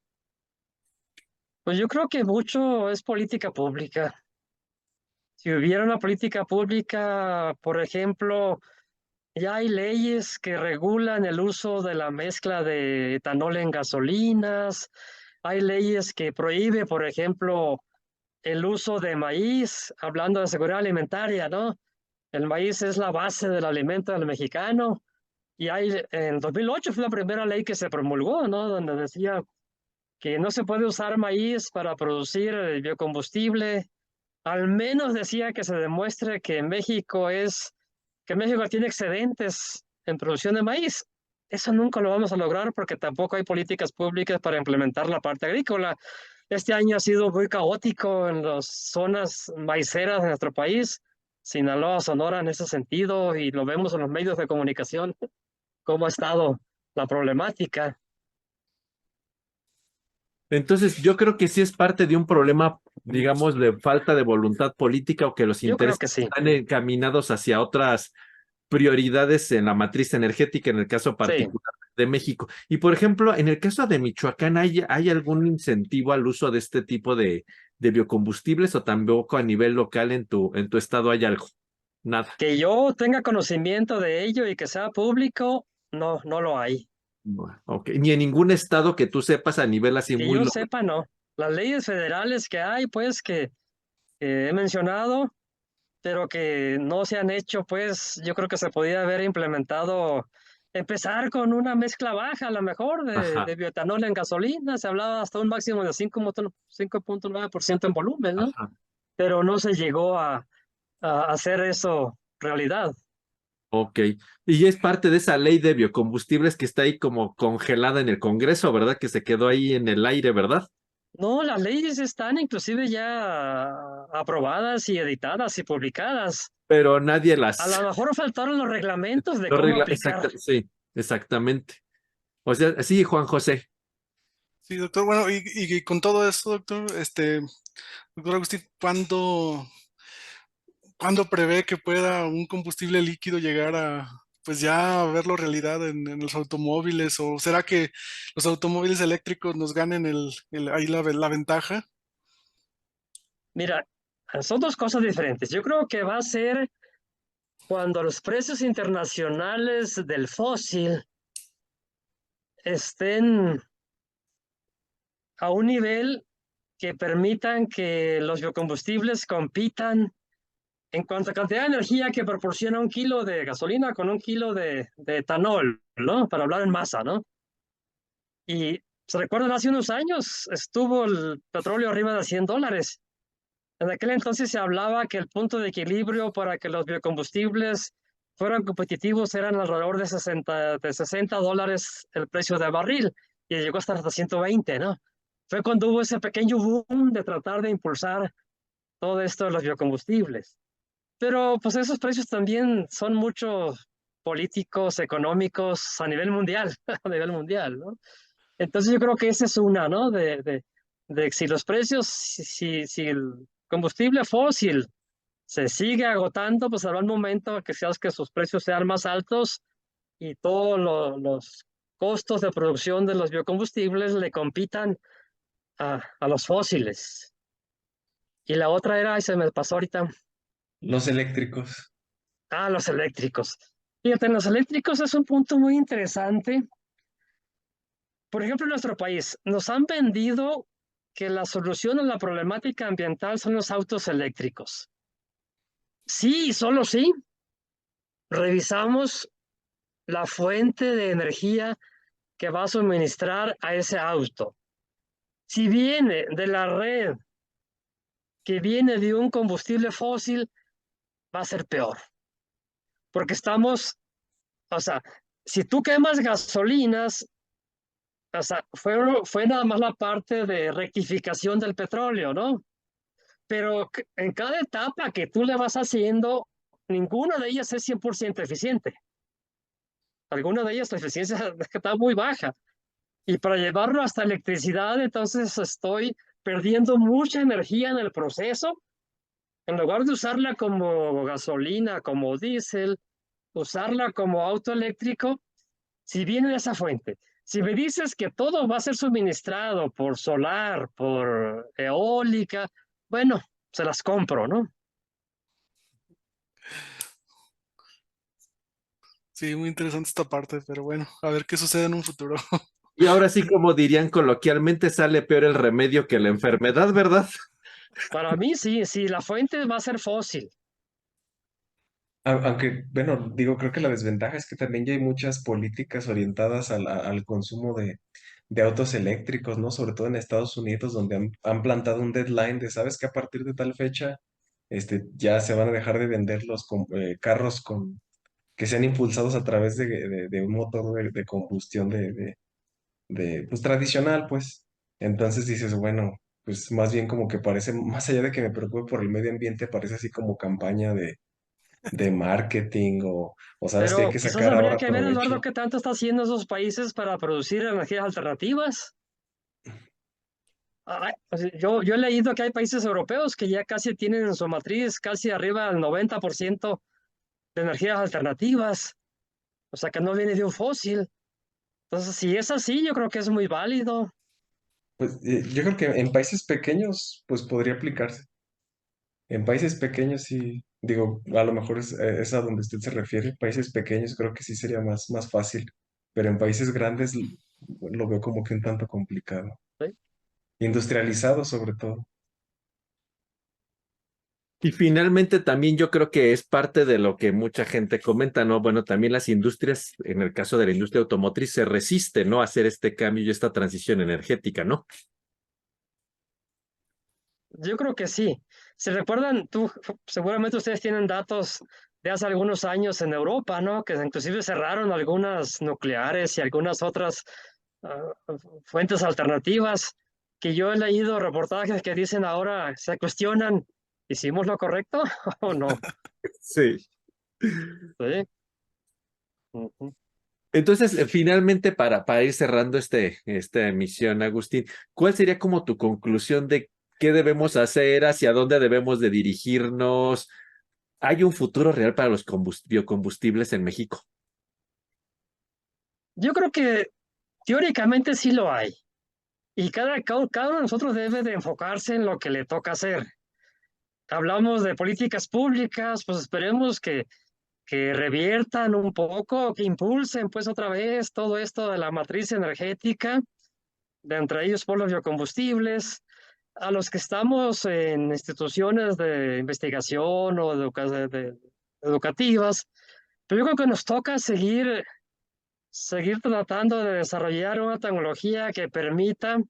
Pues yo creo que mucho es política pública. Si hubiera una política pública, por ejemplo, ya hay leyes que regulan el uso de la mezcla de etanol en gasolinas, hay leyes que prohíbe, por ejemplo, el uso de maíz, hablando de seguridad alimentaria, ¿no? El maíz es la base del alimento del mexicano. Y en 2008 fue la primera ley que se promulgó, ¿no? Donde decía que no se puede usar maíz para producir biocombustible. Al menos decía que se demuestre que que México tiene excedentes en producción de maíz. Eso nunca lo vamos a lograr porque tampoco hay políticas públicas para implementar la parte agrícola. Este año ha sido muy caótico en las zonas maiceras de nuestro país, Sinaloa, Sonora, en ese sentido, y lo vemos en los medios de comunicación, cómo ha estado la problemática. Entonces, yo creo que sí es parte de un problema, digamos, de falta de voluntad política o que los Yo creo intereses que sí. están encaminados hacia otras prioridades en la matriz energética, en el caso Sí. particular de México. Y, por ejemplo, en el caso de Michoacán, ¿hay algún incentivo al uso de este tipo de biocombustibles o tampoco a nivel local en tu estado hay algo? Nada. Que yo tenga conocimiento de ello y que sea público, no, no lo hay. Bueno, ok. Ni en ningún estado que tú sepas a nivel así Que muy yo local. sepa, no. Las leyes federales que hay, pues, que he mencionado, pero que no se han hecho, pues, yo creo que se podía haber implementado, empezar con una mezcla baja, a lo mejor, Ajá, de bioetanol en gasolina. Se hablaba hasta un máximo de 5.9% en volumen, ¿no? ajá. Pero no se llegó a hacer eso realidad. Ok. Y es parte de esa ley de biocombustibles que está ahí como congelada en el Congreso, ¿verdad? Que se quedó ahí en el aire, ¿verdad? No, las leyes están inclusive ya aprobadas y editadas y publicadas. Pero nadie A lo las mejor faltaron los reglamentos de lo cómo regla. aplicar. Sí, exactamente. O sea, sí, Juan José. Sí, doctor, bueno, y con todo esto, doctor, doctor Agustín, ¿cuándo prevé que pueda un combustible líquido llegar a, pues ya a verlo realidad en los automóviles? ¿O será que los automóviles eléctricos nos ganen ahí la ventaja? Mira, son dos cosas diferentes. Yo creo que va a ser cuando los precios internacionales del fósil estén a un nivel que permitan que los biocombustibles compitan en cuanto a cantidad de energía que proporciona un kilo de gasolina con un kilo de etanol, ¿no? Para hablar en masa, ¿no? Y se recuerdan, hace unos años estuvo el petróleo arriba de $100. En aquel entonces se hablaba que el punto de equilibrio para que los biocombustibles fueran competitivos eran alrededor de $60 el precio de barril, y llegó hasta 120, ¿no? Fue cuando hubo ese pequeño boom de tratar de impulsar todo esto de los biocombustibles. Pero pues esos precios también son muchos políticos, económicos a nivel mundial, a nivel mundial, ¿no? Entonces yo creo que esa es una, ¿no? De si los precios, si el combustible fósil se sigue agotando, pues habrá un momento que sus precios sean más altos y todos los costos de producción de los biocombustibles le compitan a los fósiles. Y la otra era, y se me pasó ahorita, Los eléctricos. los eléctricos. Fíjate, en los eléctricos es un punto muy interesante. Por ejemplo, en nuestro país nos han vendido que la solución a la problemática ambiental son los autos eléctricos. Sí, y solo sí. Revisamos la fuente de energía que va a suministrar a ese auto. Si viene de la red que viene de un combustible fósil, va a ser peor. Porque estamos, o sea, si tú quemas gasolinas, o sea, fue nada más la parte de rectificación del petróleo, ¿no? Pero en cada etapa que tú le vas haciendo, ninguna de ellas es 100% eficiente. Alguna de ellas la eficiencia está muy baja. Y para llevarlo hasta electricidad, entonces estoy perdiendo mucha energía en el proceso. En lugar de usarla como gasolina, como diésel, usarla como auto eléctrico, si viene de esa fuente. Si me dices que todo va a ser suministrado por solar, por eólica, bueno, se las compro, ¿no? Sí, muy interesante esta parte, pero bueno, a ver qué sucede en un futuro. Y ahora sí, como dirían coloquialmente, sale peor el remedio que la enfermedad, ¿verdad? Para mí sí, sí, la fuente va a ser fósil. Aunque, bueno, digo, creo que la desventaja es que también ya hay muchas políticas orientadas al consumo de autos eléctricos, ¿no? Sobre todo en Estados Unidos, donde han plantado un deadline de, ¿sabes que a partir de tal fecha, ya se van a dejar de vender los carros que sean impulsados a través de un motor de combustión pues tradicional, pues? Entonces dices, bueno, pues más bien como que parece, más allá de que me preocupe por el medio ambiente, parece así como campaña de marketing o sabes que hay Pero que quizás sacar habría ahora que ver, provecho. Eduardo, qué tanto está haciendo esos países para producir energías alternativas. O sea, yo he leído que hay países europeos que ya casi tienen en su matriz casi arriba del 90% de energías alternativas, o sea que no viene de un fósil. Entonces, si es así, yo creo que es muy válido. Pues yo creo que en países pequeños, pues podría aplicarse. En países pequeños sí, digo, a lo mejor es a donde usted se refiere. Países pequeños creo que sí sería más fácil, pero en países grandes lo veo como que un tanto complicado. ¿Sí? Industrializado sobre todo. Y finalmente también yo creo que es parte de lo que mucha gente comenta, ¿no? Bueno, también las industrias, en el caso de la industria automotriz, se resisten, ¿no? A hacer este cambio y esta transición energética, ¿no? Yo creo que sí. Si recuerdan, seguramente ustedes tienen datos de hace algunos años en Europa, ¿no? Que inclusive cerraron algunas nucleares y algunas otras ah, fuentes alternativas, que yo he leído reportajes que dicen ahora, se cuestionan, ¿hicimos lo correcto o no? Sí. Sí. Ujú. Entonces, finalmente, para ir cerrando esta emisión, Agustín, ¿cuál sería como tu conclusión de qué debemos hacer, hacia dónde debemos de dirigirnos? ¿Hay un futuro real para los biocombustibles en México? Yo creo que teóricamente sí lo hay. Y cada uno de nosotros debe de enfocarse en lo que le toca hacer. Hablamos de políticas públicas, pues esperemos que reviertan un poco, que impulsen pues otra vez todo esto de la matriz energética, de entre ellos por los biocombustibles, a los que estamos en instituciones de investigación o educativas, pero yo creo que nos toca seguir tratando de desarrollar una tecnología que permita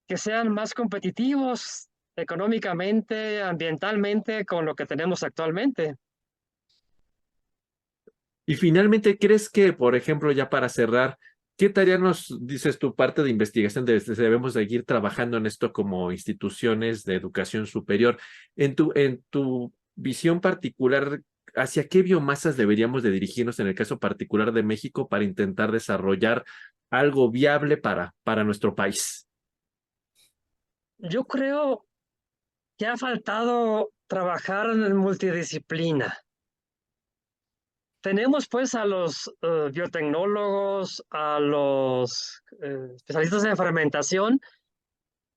que sean más competitivos económicamente, ambientalmente con lo que tenemos actualmente. Y finalmente, ¿crees que, por ejemplo, ya para cerrar, qué tarea nos dices tu parte de investigación debemos seguir trabajando en esto como instituciones de educación superior? En tu visión particular, ¿hacia qué biomasas deberíamos de dirigirnos en el caso particular de México para intentar desarrollar algo viable para nuestro país? Yo creo que ha faltado trabajar en multidisciplina. Tenemos pues a los biotecnólogos, a los especialistas en fermentación,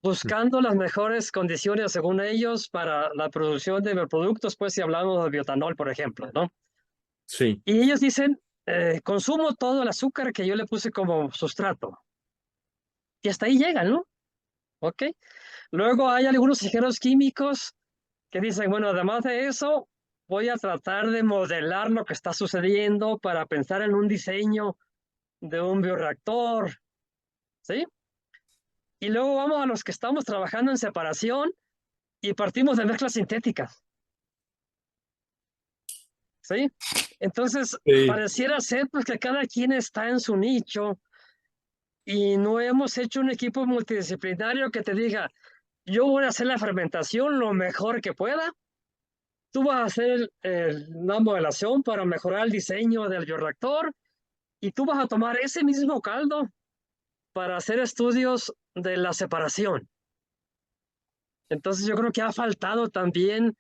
buscando las mejores condiciones según ellos para la producción de bioproductos, pues si hablamos de biotanol, por ejemplo, ¿no? Sí. Y ellos dicen, consumo todo el azúcar que yo le puse como sustrato. Y hasta ahí llegan, ¿no? ¿Ok? Luego hay algunos ingenieros químicos que dicen, bueno, además de eso, voy a tratar de modelar lo que está sucediendo para pensar en un diseño de un bioreactor, ¿sí? Y luego vamos a los que estamos trabajando en separación y partimos de mezclas sintéticas, ¿sí? Entonces, Sí. pareciera ser pues que cada quien está en su nicho y no hemos hecho un equipo multidisciplinario que te diga, yo voy a hacer la fermentación lo mejor que pueda. Tú vas a hacer una modelación para mejorar el diseño del bioreactor y tú vas a tomar ese mismo caldo para hacer estudios de la separación. Entonces yo creo que ha faltado también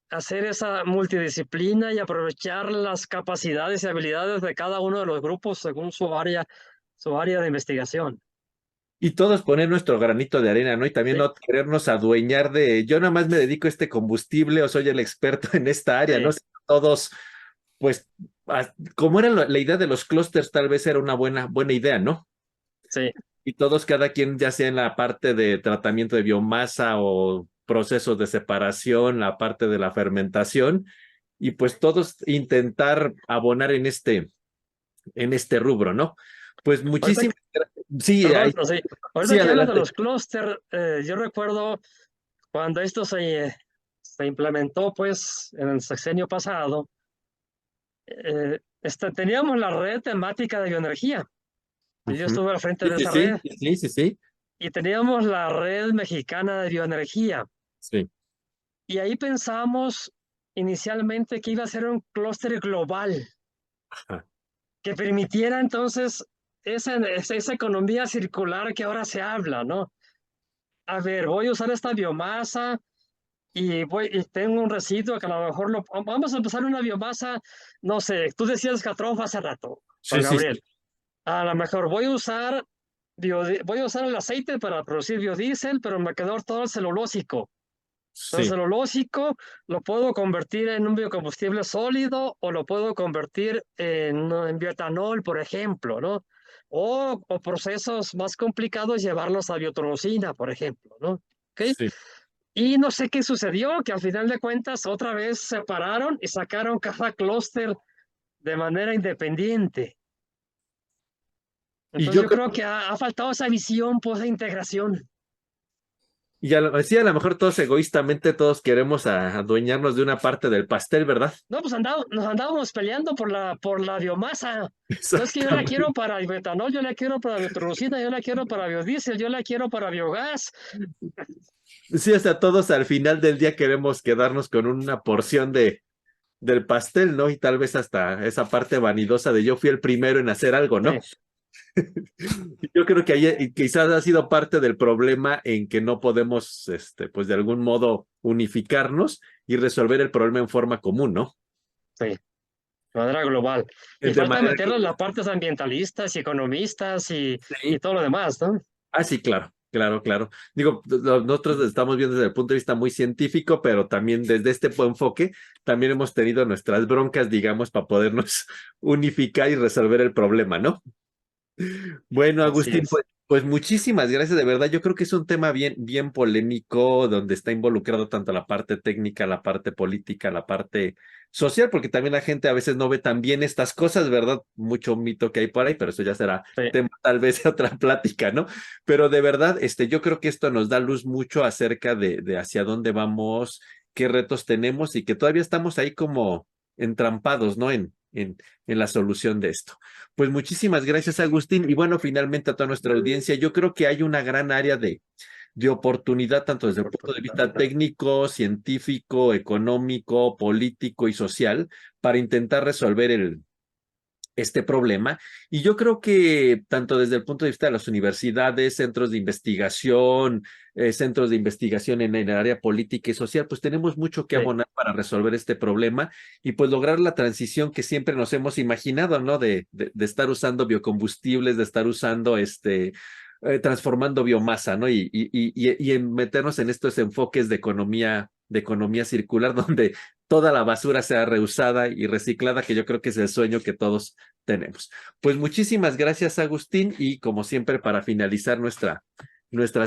hacer esa multidisciplina y aprovechar las capacidades y habilidades de cada uno de los grupos según su área de investigación. Y todos poner nuestro granito de arena, ¿no? Y también Sí, no querernos adueñar de, yo nada más me dedico a este combustible o soy el experto en esta área, ¿no? sí, Todos, pues, como era la idea de los clústeres, tal vez era una buena idea, ¿no? sí. Y todos, cada quien, ya sea en la parte de tratamiento de biomasa o procesos de separación, la parte de la fermentación, y pues todos intentar abonar en este rubro, ¿no? Pues Ahorita, muchísimas gracias. Sí, perdón, no sé, sí, ahorita que hablas de adelante. los clúster, yo recuerdo cuando esto se implementó, pues, en el sexenio pasado, teníamos la red temática de bioenergía. Y yo Ujú. estuve al frente Sí, de sí, esa red. sí, sí, sí, sí, Y teníamos la red mexicana de bioenergía. sí. Y ahí pensamos inicialmente que iba a ser un clúster global Ajá. que permitiera entonces esa economía circular que ahora se habla, ¿no? A ver, voy a usar esta biomasa y tengo un residuo que a lo mejor vamos a empezar una biomasa, no sé, tú decías catrofa hace rato, Juan Sí, sí, sí, Gabriel. A lo mejor voy a usar el aceite para producir biodiesel, pero me quedó todo el celulósico. El sí, celulósico lo puedo convertir en un biocombustible sólido o lo puedo convertir en bioetanol, por ejemplo, ¿no? O procesos más complicados, llevarlos a biotroncina, por ejemplo, ¿no? ¿Ok? sí. Y no sé qué sucedió, que al final de cuentas otra vez separaron y sacaron cada clúster de manera independiente. Y Entonces yo yo creo, creo que ha faltado esa visión, pues, de integración. y sí, a lo mejor todos egoístamente, todos queremos adueñarnos de una parte del pastel, ¿verdad? No, pues nos andábamos peleando por la biomasa. No es que yo la quiero Exactamente. para bioetanol, yo la quiero para bioturbocina, yo la quiero para biodiesel, yo la quiero para biogás. Sí, hasta todos al final del día queremos quedarnos con una porción del pastel, ¿no? Y tal vez hasta esa parte vanidosa de yo fui el primero en hacer algo, ¿no? Sí, Yo creo que ahí quizás ha sido parte del problema en que no podemos, pues de algún modo unificarnos y resolver el problema en forma común, ¿no? sí, de manera global. Y De falta manera meterle las partes ambientalistas y economistas y sí. todo lo demás, ¿no? Ah, sí, claro, claro, claro. Digo, nosotros estamos viendo desde el punto de vista muy científico, pero también desde este enfoque, también hemos tenido nuestras broncas, digamos, para podernos unificar y resolver el problema, ¿no? Bueno, Así Agustín, es. pues muchísimas gracias, de verdad. Yo creo que es un tema bien, bien polémico, donde está involucrado tanto la parte técnica, la parte política, la parte social, porque también la gente a veces no ve tan bien estas cosas, ¿verdad? Mucho mito que hay por ahí, pero eso ya será Sí, tema tal vez de otra plática, ¿no? Pero de verdad, yo creo que esto nos da luz mucho acerca de hacia dónde vamos, qué retos tenemos y que todavía estamos ahí como entrampados, ¿no? En la solución de esto. Pues muchísimas gracias, Agustín. Y bueno, finalmente a toda nuestra audiencia, yo creo que hay una gran área de oportunidad, tanto desde el punto de vista técnico, científico, económico, político y social, para intentar resolver este problema. Y yo creo que tanto desde el punto de vista de las universidades, centros de investigación en el área política y social, pues tenemos mucho que sí. abonar para resolver este problema y pues lograr la transición que siempre nos hemos imaginado, ¿no? De estar usando biocombustibles, de estar usando transformando biomasa, ¿no? Y en meternos en estos enfoques de economía circular, donde toda la basura sea reusada y reciclada, que yo creo que es el sueño que todos tenemos. Pues muchísimas gracias, Agustín, y como siempre, para finalizar nuestra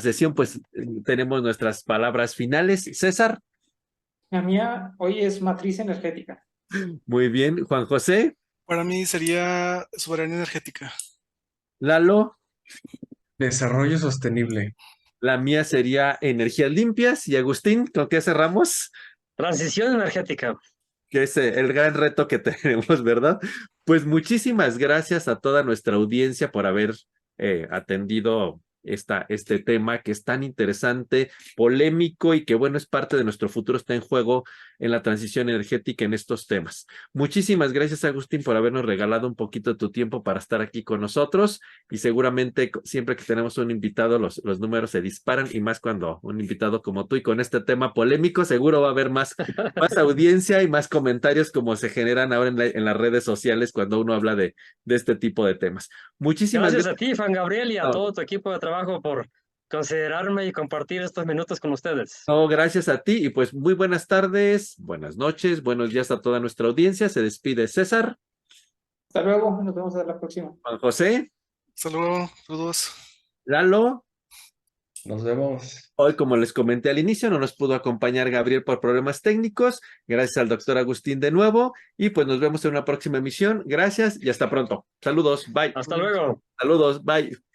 sesión, pues tenemos nuestras palabras finales. César, La mía hoy es matriz energética. muy bien. Juan José, Para mí sería soberanía energética. Lalo, Desarrollo sostenible. la mía sería energías limpias. Y Agustín, ¿con qué cerramos? Transición energética. Que es el gran reto que tenemos, ¿verdad? Pues muchísimas gracias a toda nuestra audiencia por haber atendido este tema que es tan interesante, polémico y que bueno, es parte de nuestro futuro, está en juego en la transición energética en estos temas. Muchísimas gracias, Agustín, por habernos regalado un poquito de tu tiempo para estar aquí con nosotros y seguramente siempre que tenemos un invitado los números se disparan y más cuando un invitado como tú y con este tema polémico seguro va a haber más audiencia y más comentarios como se generan ahora en las redes sociales cuando uno habla de este tipo de temas. Muchísimas Gracias a gracias. ti, Juan Gabriel, y a No, todo tu equipo de trabajo por considerarme y compartir estos minutos con ustedes. no, gracias a ti y pues muy buenas tardes, buenas noches, buenos días a toda nuestra audiencia. Se despide César, Hasta luego, nos vemos a la próxima. Juan José, Hasta luego, saludos. Lalo, Nos vemos. Hoy, como les comenté al inicio, no nos pudo acompañar Gabriel por problemas técnicos. Gracias al doctor Agustín de nuevo. Y pues nos vemos en una próxima emisión. Gracias y hasta pronto. Saludos. Bye. Hasta luego. Saludos. Bye.